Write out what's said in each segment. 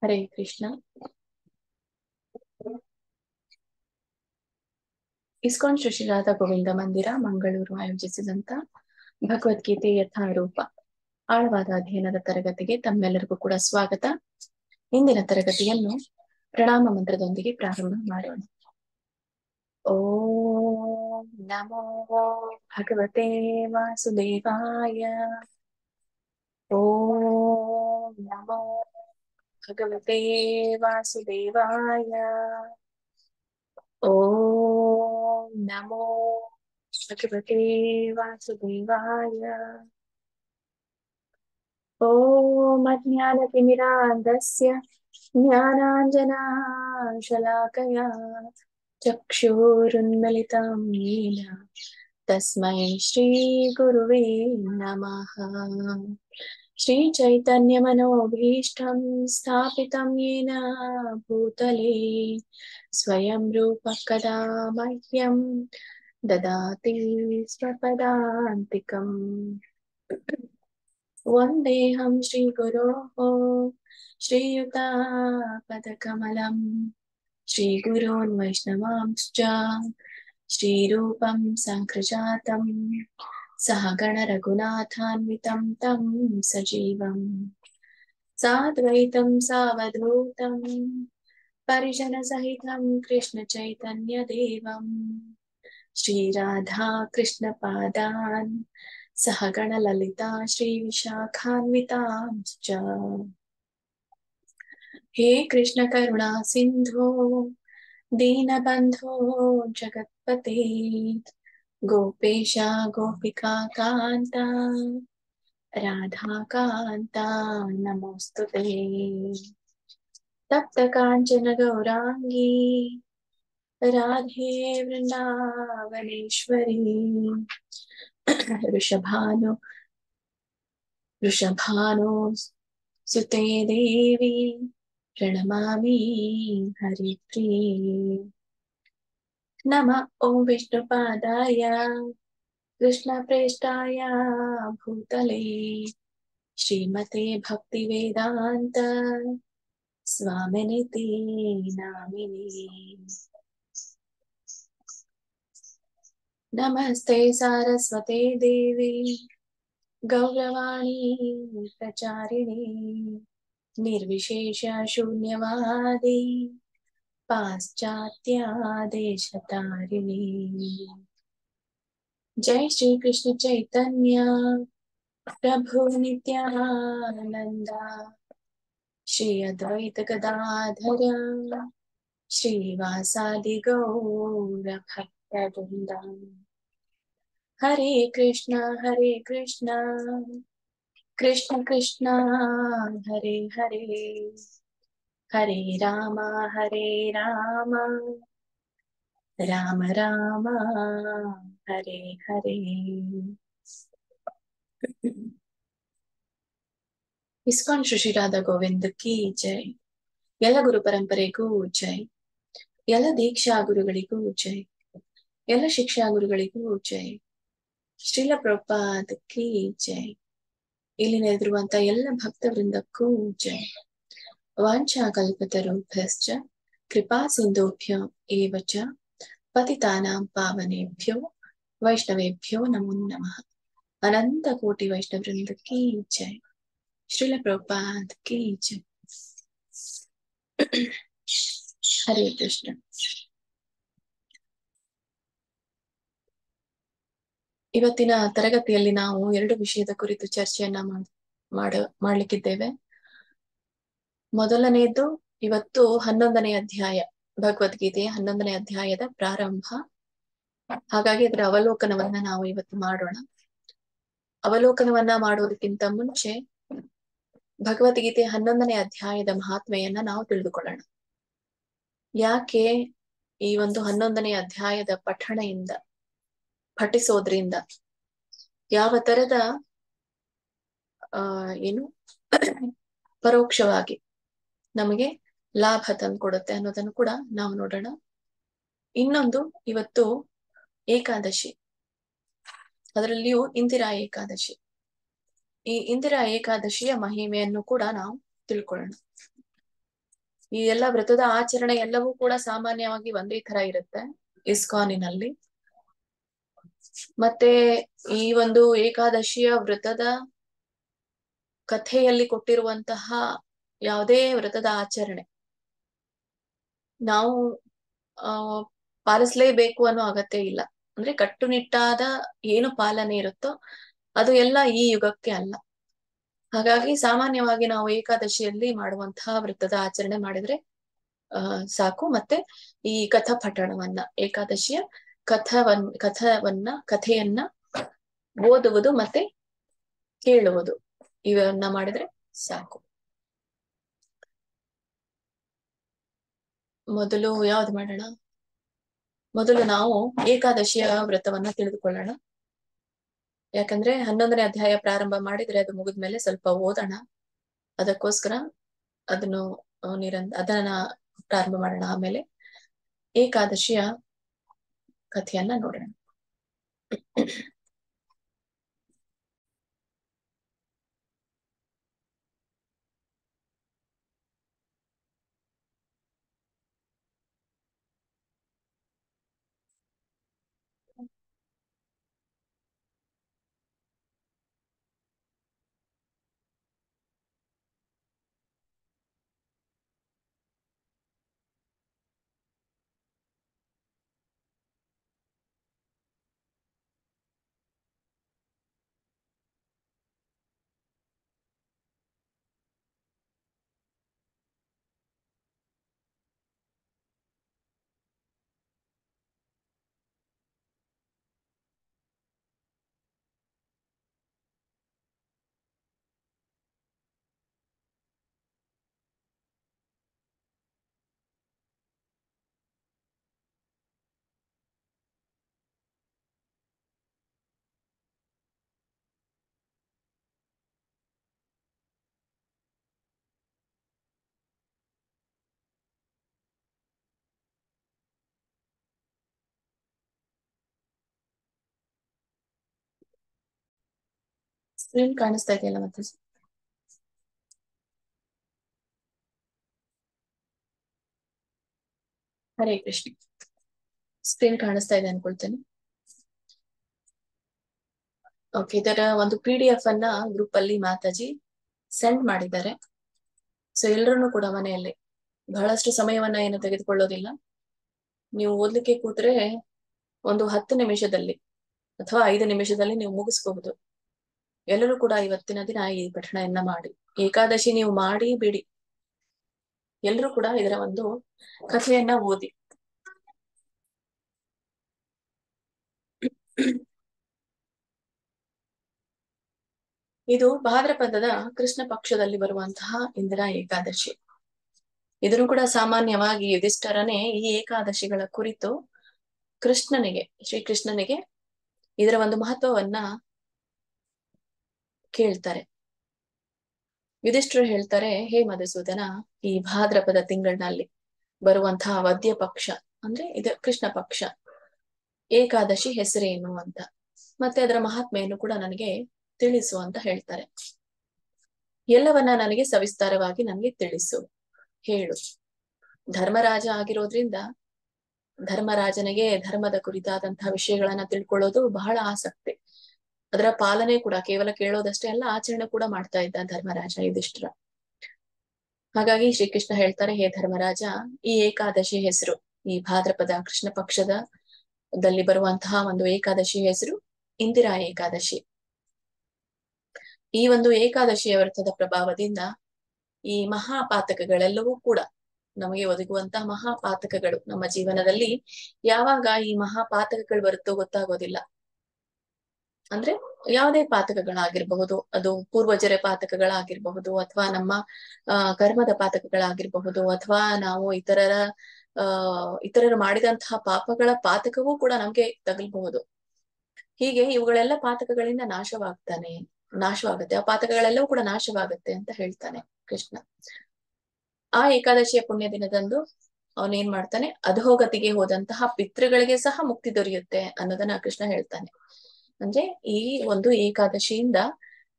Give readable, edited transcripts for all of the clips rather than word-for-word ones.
Hare Krishna. ISKCON Shri Radha Govinda ಮಂದಿರ ಮಂಗಳೂರು ಆಯೋಜಿಸಿದಂತ ಭಗವದ್ಗೀತೆ ಯಥಾರೂಪ ಆಳವಾದ ಅಧ್ಯಯನದ ತರಗತಿಗೆ ತಮ್ಮೆಲ್ಲರಿಗೂ ಕೂಡ ಸ್ವಾಗತ. ಇಂದಿನ ತರಗತಿಯನ್ನು ಪ್ರಣಾಮ ಮಂತ್ರದೊಂದಿಗೆ ಪ್ರಾರಂಭ ಮಾಡೋಣ. ಓಂ ನಮೋ ಭಗವತೆ ವಾಸುದೇವಾಯ. ಓಂ ನಮೋ ಭಗವತೆ ವಾಸುದೇವಾಯ. ಓಂ ನಮೋ ಭಗವತೆ ವಾಸುದೇವಾಯ. ಓಂ ಅಜ್ಞಾನತಿಮಿರಾಂಧಸ್ಯ ಜ್ಞಾನಾಂಜನಶಲಾಕಯಾ ಚಕ್ಷುರುನ್ಮಿಲಿತಂ ಯೇನ ತಸ್ಮೈ ಶ್ರೀ ಗುರುವೇ ನಮಃ. ಶ್ರೀ ಚೈತನ್ಯ ಮನೋಭೀಷ್ಟಂ ಸ್ಥಾಪಿತಂ ಯೇನ ಭೂತಲೇ ಸ್ವಯಂ ರೂಪ ಕದಾ ಮಹ್ಯಂ ದದಾತಿ ಸ್ವಪದಾಂತಿಕಂ. ವಂದೇಹಂ ಶ್ರೀ ಗುರೋಃ ಶ್ರೀಯುತಾಪದಕಮಲಂ ಶ್ರೀಗುರೋನ್ ವೈಷ್ಣವಾಂಶ್ಚ ಶ್ರೀರೂಪಂ ಸಂಕೃಜಾತಂ ಸಹಗಣ ರಘುನಾಥಾನ್ವಿತಂ ತಂ ಸಜೀವಂ ಸಾದ್ವೈತಂ ಸಾವಧೂತಂ ಪರಿಜನ ಸಹಿತಂ ಕೃಷ್ಣ ಚೈತನ್ಯ ದೇವಂ ಶ್ರೀರಾಧಾ ಕೃಷ್ಣ ಪಾದಾನ್ ಸಹಗಣ ಲಲಿತಾ ಶ್ರೀ ವಿಶಾಖಾನ್ವಿತಾಂಶ್ಚ. ಹೇ ಕೃಷ್ಣ ಕರುಣಾ ಸಿಂಧೋ ದೀನಬಂಧೋ ಜಗತ್ಪತೆ ಗೋಪೇಶ ಗೋಪಿಕಾ ಕಾಂತ ರಾಧಾಕಾಂತ ನಮೋಸ್ತುತೇ. ತಪ್ತ ಕಾಂಚನ ಗೌರಾಂಗೀ ರಾಧೆ ವೃಂದಾವನೇಶ್ವರಿ ವೃಷಭಾನು ಸುತೆ ದೇವಿ ಪ್ರಣಮಾಮಿ ಹರಿಪ್ರಿಯೇ. ನಮಃ ಓಂ ವಿಷ್ಣುಪಾದಾಯ ಕೃಷ್ಣ ಪ್ರೇಷ್ಠಾಯ ಭೂತಲೇ ಶ್ರೀಮತೆ ಭಕ್ತಿ ವೇದಾಂತ ಸ್ವಾಮಿನಿತಿ ನಾಮಿನಿ. ನಮಸ್ತೆ ಸಾರಸ್ವತೆ ದೇವಿ ಗೌರವಾಣಿ ಪ್ರಚಾರಿಣಿ ನಿರ್ವಿಶೇಷ ಶೂನ್ಯವಾದಿ ಪಾಶ್ಚಾತ್ಯ ದೇಶತಾರಿಣಿ. ಜೈ ಶ್ರೀ ಕೃಷ್ಣ ಚೈತನ್ಯ ಪ್ರಭು ನಿತ್ಯಾನಂದ ಶ್ರೀ ಅದ್ವೈತ ಗದಾಧರ ಶ್ರೀವಾಸಾದಿ ಗೌರ ಭಕ್ತವೃಂದ. ಹರೇ ಕೃಷ್ಣ ಕೃಷ್ಣ ಕೃಷ್ಣ ಹರೇ ಹರೇ ಹರೇ ರಾಮ ರಾಮ ರಾಮ ಹರೇ ಹರೇ. ಇಸ್ಕಾನ್ ಶ್ರೀ ರಾಧಾ ಗೋವಿಂದ ಕಿ ಜೈ. ಎಲ್ಲ ಗುರು ಪರಂಪರೆಗೂ ಜೈ. ಎಲ್ಲ ದೀಕ್ಷಾ ಗುರುಗಳಿಗೂ ಜೈ. ಎಲ್ಲ ಶಿಕ್ಷಾ ಗುರುಗಳಿಗೂ ಜೈ. ಶ್ರೀಲ ಪ್ರಭುಪಾದ ಕಿ ಜೈ. ಇಲ್ಲಿ ನೆರೆದಿರುವಂತ ಎಲ್ಲ ಭಕ್ತವೃಂದಕ್ಕೂ ಜೈ. ವಾಂಛಾ ಕಲ್ಪತರುಭ್ಯಶ್ಚ ಕೃಪಾ ಸಿಂಧುಭ್ಯೋ ಏವ ಚ ಪತಿತಾನಾಂ ಪಾವನೇಭ್ಯೋ ವೈಷ್ಣವೇಭ್ಯೋ ನಮೋ ನಮಃ. ಅನಂತ ಕೋಟಿ ವೈಷ್ಣವೃಂದ ಕಿ ಜೈ. ಶ್ರೀಲ ಪ್ರಭುಪಾದ ಕಿ ಜೈ. ಹರೇ ಕೃಷ್ಣ. ಇವತ್ತಿನ ತರಗತಿಯಲ್ಲಿ ನಾವು ಎರಡು ವಿಷಯದ ಕುರಿತು ಚರ್ಚೆಯನ್ನ ಮಾಡ್ಲಿಕ್ಕಿದ್ದೇವೆ. ಮೊದಲನೆಯದು ಇವತ್ತು 11ನೇ ಅಧ್ಯಾಯ, ಭಗವದ್ಗೀತೆಯ 11ನೇ ಅಧ್ಯಾಯದ ಪ್ರಾರಂಭ. ಹಾಗಾಗಿ ಅದರ ಅವಲೋಕನವನ್ನ ನಾವು ಇವತ್ತು ಮಾಡೋಣ. ಅವಲೋಕನವನ್ನ ಮಾಡೋದಕ್ಕಿಂತ ಮುಂಚೆ ಭಗವದ್ಗೀತೆಯ 11ನೇ ಅಧ್ಯಾಯದ ಮಹಾತ್ಮೆಯನ್ನ ನಾವು ತಿಳಿದುಕೊಳ್ಳೋಣ. ಯಾಕೆ ಈ ಒಂದು 11ನೇ ಅಧ್ಯಾಯದ ಪಠಿಸೋದ್ರಿಂದ ಯಾವ ತರದ ಏನು ಪರೋಕ್ಷವಾಗಿ ನಮಗೆ ಲಾಭ ತಂದುಕೊಡುತ್ತೆ ಅನ್ನೋದನ್ನು ಕೂಡ ನಾವು ನೋಡೋಣ. ಇನ್ನೊಂದು, ಇವತ್ತು ಏಕಾದಶಿ, ಅದರಲ್ಲಿಯೂ ಇಂದಿರಾ ಏಕಾದಶಿ. ಈ ಇಂದಿರಾ ಏಕಾದಶಿಯ ಮಹಿಮೆಯನ್ನು ಕೂಡ ನಾವು ತಿಳ್ಕೊಳ್ಳೋಣ. ಈ ಎಲ್ಲ ವ್ರತದ ಆಚರಣೆ ಎಲ್ಲವೂ ಕೂಡ ಸಾಮಾನ್ಯವಾಗಿ ಒಂದೇ ತರ ಇರುತ್ತೆ ಇಸ್ಕಾನಿನಲ್ಲಿ. ಮತ್ತೆ ಈ ಒಂದು ಏಕಾದಶಿಯ ವ್ರತದ ಕಥೆಯಲ್ಲಿ ಕೊಟ್ಟಿರುವಂತಹ ಯಾವುದೇ ವ್ರತದ ಆಚರಣೆ ನಾವು ಆ ಪಾಲಿಸ್ಲೇಬೇಕು ಅನ್ನೋ ಅಗತ್ಯ ಇಲ್ಲ. ಅಂದ್ರೆ ಕಟ್ಟುನಿಟ್ಟಾದ ಏನು ಪಾಲನೆ ಇರುತ್ತೋ ಅದು ಎಲ್ಲ ಈ ಯುಗಕ್ಕೆ ಅಲ್ಲ. ಹಾಗಾಗಿ ಸಾಮಾನ್ಯವಾಗಿ ನಾವು ಏಕಾದಶಿಯಲ್ಲಿ ಮಾಡುವಂತಹ ವ್ರತದ ಆಚರಣೆ ಮಾಡಿದ್ರೆ ಸಾಕು. ಮತ್ತೆ ಈ ಕಥಾ ಪಠಣವನ್ನ, ಏಕಾದಶಿಯ ಕಥೆಯನ್ನ ಓದುವುದು ಮತ್ತೆ ಕೇಳುವುದು, ಇವನ್ನ ಮಾಡಿದ್ರೆ ಸಾಕು. ಮೊದಲು ಯಾವ್ದು ಮಾಡೋಣ? ಮೊದಲು ನಾವು ಏಕಾದಶಿಯ ವ್ರತವನ್ನ ತಿಳಿದುಕೊಳ್ಳೋಣ. ಯಾಕಂದ್ರೆ 11ನೇ ಅಧ್ಯಾಯ ಪ್ರಾರಂಭ ಮಾಡಿದ್ರೆ ಅದು ಮುಗಿದ್ಮೇಲೆ ಸ್ವಲ್ಪ ಓದೋಣ. ಅದಕ್ಕೋಸ್ಕರ ಅದನ್ನು ಅದನ್ನ ಪ್ರಾರಂಭ ಮಾಡೋಣ. ಆಮೇಲೆ ಏಕಾದಶಿಯ ಕಥೆಯನ್ನ ನೋಡೋಣ. ಸ್ಕ್ರೀನ್ ಕಾಣಿಸ್ತಾ ಇದೆಯಲ್ಲ ಮತ್ತೆ? ಹರೇ ಕೃಷ್ಣ. ಸ್ಕ್ರೀನ್ ಕಾಣಿಸ್ತಾ ಇದೆ ಅನ್ಕೊಳ್ತೇನೆ. ಓಕೆ, ಇದರ ಒಂದು PDF ಅನ್ನ ಗ್ರೂಪ್ ಅಲ್ಲಿ ಮಾತಾಜಿ ಸೆಂಡ್ ಮಾಡಿದ್ದಾರೆ. ಸೊ ಎಲ್ರೂ ಕೂಡ ಮನೆಯಲ್ಲಿ ಬಹಳಷ್ಟು ಸಮಯವನ್ನ ಏನು ತೆಗೆದುಕೊಳ್ಳೋದಿಲ್ಲ. ನೀವು ಓದ್ಲಿಕ್ಕೆ ಕೂತ್ರೆ ಒಂದು 10 ನಿಮಿಷದಲ್ಲಿ ಅಥವಾ 5 ನಿಮಿಷದಲ್ಲಿ ನೀವು ಮುಗಿಸ್ಬಹುದು. ಎಲ್ಲರೂ ಕೂಡ ಇವತ್ತಿನ ದಿನ ಈ ಪಠಣೆಯನ್ನ ಮಾಡಿ, ಏಕಾದಶಿ ನೀವು ಮಾಡಿ ಬಿಡಿ, ಎಲ್ಲರೂ ಕೂಡ ಇದರ ಒಂದು ಕಥೆಯನ್ನ ಓದಿ. ಇದು ಭಾದ್ರಪದದ ಕೃಷ್ಣ ಪಕ್ಷದಲ್ಲಿ ಬರುವಂತಹ ಇಂದಿರಾ ಏಕಾದಶಿ. ಇದನ್ನು ಕೂಡ ಸಾಮಾನ್ಯವಾಗಿ ಯುಧಿಷ್ಠರನೇ ಈ ಏಕಾದಶಿಗಳ ಕುರಿತು ಶ್ರೀಕೃಷ್ಣನಿಗೆ ಇದರ ಒಂದು ಮಹತ್ವವನ್ನ ಕೇಳ್ತಾರೆ. ಯುಧಿಷ್ಠರು ಹೇಳ್ತಾರೆ, ಹೇ ಮಧುಸೂದನ, ಈ ಭಾದ್ರಪದ ತಿಂಗಳಿನಲ್ಲಿ ಬರುವಂತಹ ವದ್ಯ ಪಕ್ಷ ಅಂದ್ರೆ ಇದು ಕೃಷ್ಣ ಪಕ್ಷ ಏಕಾದಶಿ ಹೆಸರೇನು ಅಂತ, ಮತ್ತೆ ಅದರ ಮಹಾತ್ಮೆಯನ್ನು ಕೂಡ ನನಗೆ ತಿಳಿಸು ಅಂತ ಹೇಳ್ತಾರೆ. ಎಲ್ಲವನ್ನ ನನಗೆ ಸವಿಸ್ತಾರವಾಗಿ ನನಗೆ ತಿಳಿಸು, ಹೇಳು. ಧರ್ಮರಾಜ ಆಗಿರೋದ್ರಿಂದ ಧರ್ಮರಾಜನಿಗೆ ಧರ್ಮದ ಕುರಿತಾದಂತಹ ವಿಷಯಗಳನ್ನ ತಿಳ್ಕೊಳ್ಳೋದು ಬಹಳ ಆಸಕ್ತಿ. ಅದರ ಪಾಲನೆ ಕೂಡ ಕೇವಲ ಕೇಳೋದಷ್ಟೇ ಅಲ್ಲ, ಆಚರಣೆ ಕೂಡ ಮಾಡ್ತಾ ಇದ್ದ ಧರ್ಮರಾಜ ಯುಧಿಷ್ಠಿರ. ಹಾಗಾಗಿ ಶ್ರೀಕೃಷ್ಣ ಹೇಳ್ತಾರೆ, ಹೇ ಧರ್ಮರಾಜ, ಈ ಏಕಾದಶಿ ಹೆಸರು, ಈ ಭಾದ್ರಪದ ಕೃಷ್ಣ ಪಕ್ಷದಲ್ಲಿ ಬರುವಂತಹ ಒಂದು ಏಕಾದಶಿ ಹೆಸರು ಇಂದಿರಾ ಏಕಾದಶಿ. ಈ ಒಂದು ಏಕಾದಶಿಯ ವ್ರತದ ಪ್ರಭಾವದಿಂದ ಈ ಮಹಾಪಾತಕಗಳೆಲ್ಲವೂ ಕೂಡ ನಮಗೆ ಒದಗುವಂತಹ ಮಹಾಪಾತಕಗಳು ನಮ್ಮ ಜೀವನದಲ್ಲಿ ಯಾವಾಗ ಈ ಮಹಾಪಾತಕಗಳು ಬರುತ್ತೋ ಗೊತ್ತಾಗೋದಿಲ್ಲ. ಅಂದ್ರೆ ಯಾವುದೇ ಪಾತಕಗಳಾಗಿರಬಹುದು, ಅದು ಪೂರ್ವಜರ ಪಾತಕಗಳಾಗಿರಬಹುದು, ಅಥವಾ ನಮ್ಮ ಕರ್ಮದ ಪಾತಕಗಳಾಗಿರಬಹುದು, ಅಥವಾ ನಾವು ಇತರರು ಮಾಡಿದಂತಹ ಪಾಪಗಳ ಪಾತಕವೂ ಕೂಡ ನಮ್ಗೆ ತಗಲ್ಬಹುದು. ಹೀಗೆ ಇವುಗಳೆಲ್ಲ ಪಾತಕಗಳಿಂದ ನಾಶವಾಗುತ್ತೆ. ಆ ಪಾತಕಗಳೆಲ್ಲವೂ ಕೂಡ ನಾಶವಾಗುತ್ತೆ ಅಂತ ಹೇಳ್ತಾನೆ ಕೃಷ್ಣ. ಆ ಏಕಾದಶಿಯ ಪುಣ್ಯ ದಿನದಂದು ಅವನೇನ್ ಮಾಡ್ತಾನೆ, ಅಧೋಗತಿಗೆ ಹೋದಂತಹ ಪಿತೃಗಳಿಗೆ ಸಹ ಮುಕ್ತಿ ದೊರೆಯುತ್ತೆ ಅನ್ನೋದನ್ನ ಕೃಷ್ಣ ಹೇಳ್ತಾನೆ. ಅಂದ್ರೆ ಈ ಒಂದು ಏಕಾದಶಿಯಿಂದ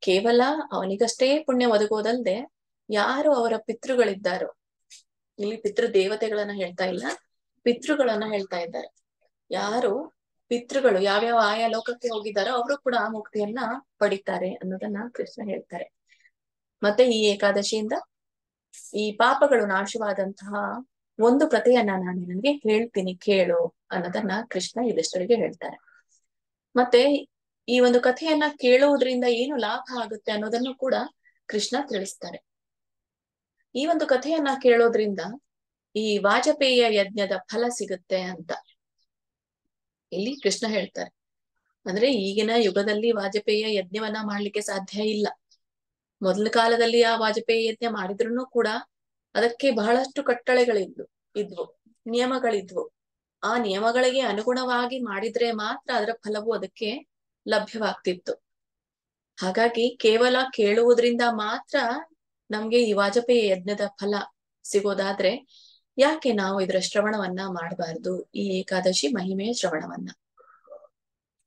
ಕೇವಲ ಅವನಿಗಷ್ಟೇ ಪುಣ್ಯ ಒದಗೋದಲ್ದೆ ಯಾರು ಅವರ ಪಿತೃಗಳಿದ್ದಾರೋ, ಇಲ್ಲಿ ಪಿತೃ ದೇವತೆಗಳನ್ನ ಹೇಳ್ತಾ ಇಲ್ಲ, ಪಿತೃಗಳನ್ನ ಹೇಳ್ತಾ ಇದ್ದಾರೆ. ಯಾರು ಪಿತೃಗಳು ಯಾವ್ಯಾವ ಆಯಾ ಲೋಕಕ್ಕೆ ಹೋಗಿದ್ದಾರೋ ಅವರು ಕೂಡ ಮುಕ್ತಿಯನ್ನ ಪಡಿತಾರೆ ಅನ್ನೋದನ್ನ ಕೃಷ್ಣ ಹೇಳ್ತಾರೆ. ಮತ್ತೆ ಈ ಏಕಾದಶಿಯಿಂದ ಈ ಪಾಪಗಳು ನಾಶವಾದಂತಹ ಒಂದು ಕಥೆಯನ್ನ ನಾನು ನಿನಗೆ ಹೇಳ್ತೀನಿ ಕೇಳು ಅನ್ನೋದನ್ನ ಕೃಷ್ಣ ಯುಧಿಷ್ಠಿರನಿಗೆ ಹೇಳ್ತಾರೆ. ಮತ್ತೆ ಈ ಒಂದು ಕಥೆಯನ್ನ ಕೇಳುವುದರಿಂದ ಏನು ಲಾಭ ಆಗುತ್ತೆ ಅನ್ನೋದನ್ನು ಕೂಡ ಕೃಷ್ಣ ತಿಳಿಸ್ತಾರೆ. ಈ ಒಂದು ಕಥೆಯನ್ನ ಕೇಳೋದ್ರಿಂದ ಈ ವಾಜಪೇಯ ಯಜ್ಞದ ಫಲ ಸಿಗುತ್ತೆ ಅಂತ ಇಲ್ಲಿ ಕೃಷ್ಣ ಹೇಳ್ತಾರೆ. ಅಂದ್ರೆ ಈಗಿನ ಯುಗದಲ್ಲಿ ವಾಜಪೇಯ ಯಜ್ಞವನ್ನ ಮಾಡ್ಲಿಕ್ಕೆ ಸಾಧ್ಯ ಇಲ್ಲ. ಮೊದಲ ಕಾಲದಲ್ಲಿ ಆ ವಾಜಪೇಯಿ ಯಜ್ಞ ಮಾಡಿದ್ರು ಕೂಡ ಅದಕ್ಕೆ ಬಹಳಷ್ಟು ಇದ್ವು, ನಿಯಮಗಳಿದ್ವು. ಆ ನಿಯಮಗಳಿಗೆ ಅನುಗುಣವಾಗಿ ಮಾಡಿದ್ರೆ ಮಾತ್ರ ಅದರ ಫಲವು ಅದಕ್ಕೆ ಲಭ್ಯವಾಗ್ತಿತ್ತು. ಹಾಗಾಗಿ ಕೇವಲ ಕೇಳುವುದರಿಂದ ಮಾತ್ರ ನಮ್ಗೆ ಈ ವಾಜಪೇಯಿ ಯಜ್ಞದ ಫಲ ಸಿಗೋದಾದ್ರೆ ಯಾಕೆ ನಾವು ಇದರ ಶ್ರವಣವನ್ನ ಮಾಡಬಾರ್ದು, ಈ ಏಕಾದಶಿ ಮಹಿಮೆಯ ಶ್ರವಣವನ್ನ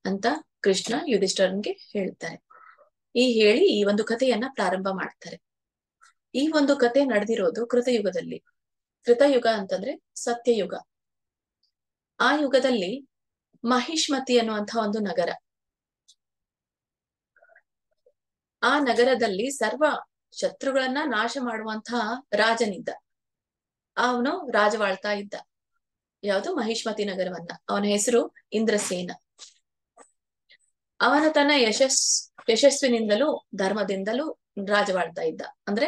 ಅಂತ ಕೃಷ್ಣ ಯುಧಿಷ್ಠಿರನಿಗೆ ಹೇಳ್ತಾರೆ. ಹೇಳಿ ಈ ಒಂದು ಕಥೆಯನ್ನ ಪ್ರಾರಂಭ ಮಾಡ್ತಾರೆ. ಈ ಒಂದು ಕಥೆ ನಡೆದಿರೋದು ಕೃತಯುಗದಲ್ಲಿ. ಕೃತಯುಗ ಅಂತಂದ್ರೆ ಸತ್ಯಯುಗ. ಆ ಯುಗದಲ್ಲಿ ಮಹಿಷ್ಮತಿ ಅನ್ನುವಂತಹ ಒಂದು ನಗರ. ಆ ನಗರದಲ್ಲಿ ಸರ್ವ ಶತ್ರುಗಳನ್ನ ನಾಶ ಮಾಡುವಂತಹ ರಾಜನಿದ್ದ. ಅವನು ರಾಜವಾಳ್ತಾ ಇದ್ದ. ಯಾವುದು? ಮಹಿಷ್ಮತಿ ನಗರವನ್ನ. ಅವನ ಹೆಸರು ಇಂದ್ರಸೇನ. ಅವನು ತನ್ನ ಯಶಸ್ವಿನಿಂದಲೂ ಧರ್ಮದಿಂದಲೂ ರಾಜವಾಳ್ತಾ ಇದ್ದ. ಅಂದ್ರೆ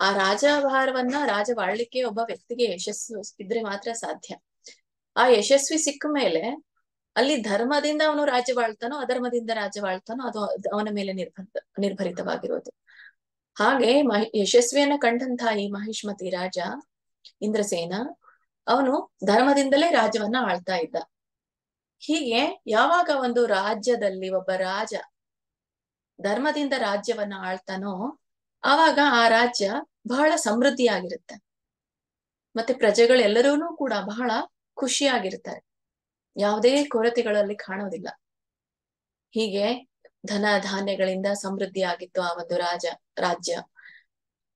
ಆ ರಾಜಭಾರವನ್ನ ರಾಜವಾಳ್ಲಿಕ್ಕೆ ಒಬ್ಬ ವ್ಯಕ್ತಿಗೆ ಯಶಸ್ಸು ಇದ್ರೆ ಮಾತ್ರ ಸಾಧ್ಯ. ಆ ಯಶಸ್ವಿ ಸಿಕ್ಕ ಮೇಲೆ ಅಲ್ಲಿ ಧರ್ಮದಿಂದ ಅವನು ರಾಜ್ಯವಾಳ್ತಾನೋ ಅಧರ್ಮದಿಂದ ರಾಜ್ಯವಾಳ್ತಾನೋ ಅದು ಅವನ ಮೇಲೆ ನಿರ್ಭರಿತವಾಗಿರೋದು. ಹಾಗೆ ಯಶಸ್ವಿಯನ್ನ ಕಂಡಂತಹ ಈ ಮಹಿಷ್ಮತಿ ರಾಜ ಇಂದ್ರಸೇನ ಅವನು ಧರ್ಮದಿಂದಲೇ ರಾಜ್ಯವನ್ನ ಆಳ್ತಾ ಇದ್ದ. ಹೀಗೆ ಯಾವಾಗ ಒಂದು ರಾಜ್ಯದಲ್ಲಿ ಒಬ್ಬ ರಾಜ ಧರ್ಮದಿಂದ ರಾಜ್ಯವನ್ನ ಆಳ್ತಾನೋ ಆವಾಗ ಆ ರಾಜ್ಯ ಬಹಳ ಸಮೃದ್ಧಿಯಾಗಿರುತ್ತೆ. ಮತ್ತೆ ಪ್ರಜೆಗಳೆಲ್ಲರೂ ಕೂಡ ಬಹಳ ಖುಷಿಯಾಗಿರ್ತಾರೆ. ಯಾವುದೇ ಕೊರತೆಗಳಲ್ಲಿ ಕಾಣೋದಿಲ್ಲ. ಹೀಗೆ ಧನ ಧಾನ್ಯಗಳಿಂದ ಸಮೃದ್ಧಿ ಆಗಿತ್ತು ಆ ಒಂದು ರಾಜ್ಯ.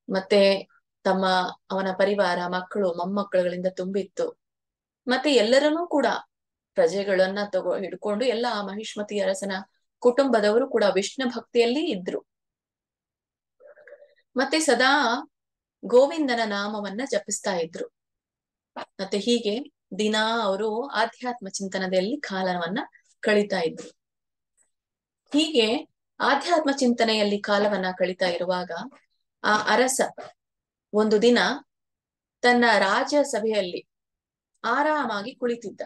ಮತ್ತೆ ಅವನ ಪರಿವಾರ, ಮಕ್ಕಳು ಮೊಮ್ಮಕ್ಕಳುಗಳಿಂದ ತುಂಬಿತ್ತು. ಮತ್ತೆ ಎಲ್ಲರನ್ನೂ ಕೂಡ ಪ್ರಜೆಗಳನ್ನ ಹಿಡ್ಕೊಂಡು ಎಲ್ಲ ಆ ಮಹಿಷ್ಮತಿ ಅರಸನ ಕುಟುಂಬದವರು ಕೂಡ ವಿಷ್ಣು ಭಕ್ತಿಯಲ್ಲಿ ಇದ್ರು. ಮತ್ತೆ ಸದಾ ಗೋವಿಂದನ ನಾಮವನ್ನ ಜಪಿಸ್ತಾ ಇದ್ರು. ಮತ್ತೆ ಹೀಗೆ ದಿನಾ ಅವರು ಆಧ್ಯಾತ್ಮ ಚಿಂತನದಲ್ಲಿ ಕಾಲವನ್ನ ಕಳೀತಾ ಇದ್ರು. ಹೀಗೆ ಆಧ್ಯಾತ್ಮ ಚಿಂತನೆಯಲ್ಲಿ ಕಾಲವನ್ನ ಕಳೀತಾ ಇರುವಾಗ ಆ ಅರಸ ಒಂದು ದಿನ ತನ್ನ ರಾಜ್ಯಸಭೆಯಲ್ಲಿ ಆರಾಮಾಗಿ ಕುಳಿತಿದ್ದ.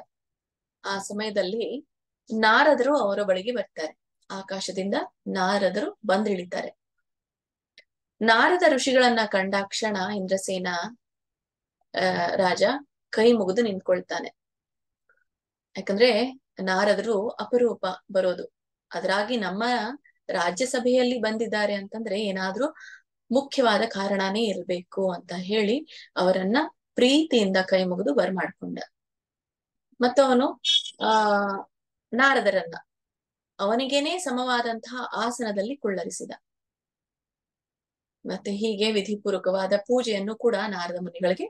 ಆ ಸಮಯದಲ್ಲಿ ನಾರದರು ಅವರ ಬಳಿಗೆ ಬರ್ತಾರೆ. ಆಕಾಶದಿಂದ ನಾರದರು ಬಂದಿಳಿತಾರೆ. ನಾರದ ಋಷಿಗಳನ್ನ ಕಂಡಾಕ್ಷಣ ಇಂದ್ರಸೇನ ರಾಜ ಕೈ ಮುಗಿದು ನಿಂತ್ಕೊಳ್ತಾನೆ. ಯಾಕಂದ್ರೆ ನಾರದರು ಅಪರೂಪ ಬರೋದು. ಅದ್ರಾಗಿ ನಮ್ಮ ರಾಜ್ಯಸಭೆಯಲ್ಲಿ ಬಂದಿದ್ದಾರೆ ಅಂತಂದ್ರೆ ಏನಾದ್ರೂ ಮುಖ್ಯವಾದ ಕಾರಣನೇ ಇರ್ಬೇಕು ಅಂತ ಹೇಳಿ ಅವರನ್ನ ಪ್ರೀತಿಯಿಂದ ಕೈ ಮುಗಿದು ಬರ್ಮಾಡ್ಕೊಂಡ. ಮತ್ತು ಅವನು ನಾರದರನ್ನ ಅವನಿಗೇನೆ ಸಮವಾದಂತಹ ಆಸನದಲ್ಲಿ ಕುಳ್ಳರಿಸಿದ. ಮತ್ತೆ ಹೀಗೆ ವಿಧಿಪೂರ್ವಕವಾದ ಪೂಜೆಯನ್ನು ಕೂಡ ನಾರದ ಮುನಿಗಳಿಗೆ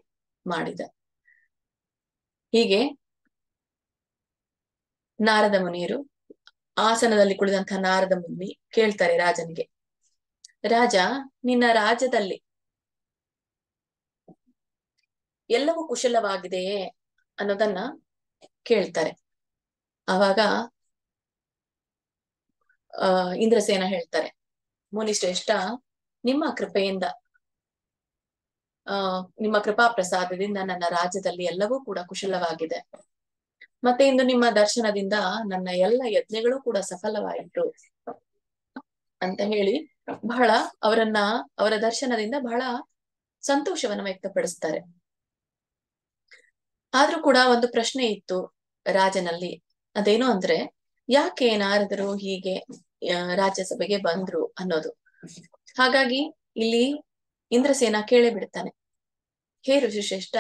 ಮಾಡಿದ. ಹೀಗೆ ನಾರದ ಮುನಿಯರು ಆಸನದಲ್ಲಿ ಕುಳಿದಂತಹ ನಾರದ ಮುನಿ ಕೇಳ್ತಾರೆ ರಾಜನಿಗೆ, ರಾಜ, ನಿನ್ನ ರಾಜ್ಯದಲ್ಲಿ ಎಲ್ಲವೂ ಕುಶಲವಾಗಿದೆಯೇ ಅನ್ನೋದನ್ನ ಕೇಳ್ತಾರೆ. ಆವಾಗ ಇಂದ್ರಸೇನ ಹೇಳ್ತಾರೆ, ಮುನಿಶ್ರೇಷ್ಠ, ನಿಮ್ಮ ಕೃಪೆಯಿಂದ ನಿಮ್ಮ ಕೃಪಾ ಪ್ರಸಾದದಿಂದ ನನ್ನ ರಾಜ್ಯದಲ್ಲಿ ಎಲ್ಲವೂ ಕೂಡ ಕುಶಲವಾಗಿದೆ. ಮತ್ತೆ ಇಂದು ನಿಮ್ಮ ದರ್ಶನದಿಂದ ನನ್ನ ಎಲ್ಲ ಯಜ್ಞಗಳು ಕೂಡ ಸಫಲವಾಯಿತು ಅಂತ ಹೇಳಿ ಬಹಳ ಅವರ ದರ್ಶನದಿಂದ ಬಹಳ ಸಂತೋಷವನ್ನ ವ್ಯಕ್ತಪಡಿಸ್ತಾರೆ. ಆದ್ರೂ ಕೂಡ ಒಂದು ಪ್ರಶ್ನೆ ಇತ್ತು ರಾಜನಲ್ಲಿ. ಅದೇನು ಅಂದ್ರೆ, ಯಾಕೆ ನಾರದರು ಹೀಗೆ ರಾಜ್ಯಸಭೆಗೆ ಬಂದ್ರು ಅನ್ನೋದು. ಹಾಗಾಗಿ ಇಲ್ಲಿ ಇಂದ್ರಸೇನ ಕೇಳಿ ಬಿಡ್ತಾನೆ, ಹೇ ಋಷಿಶ್ರೇಷ್ಠ,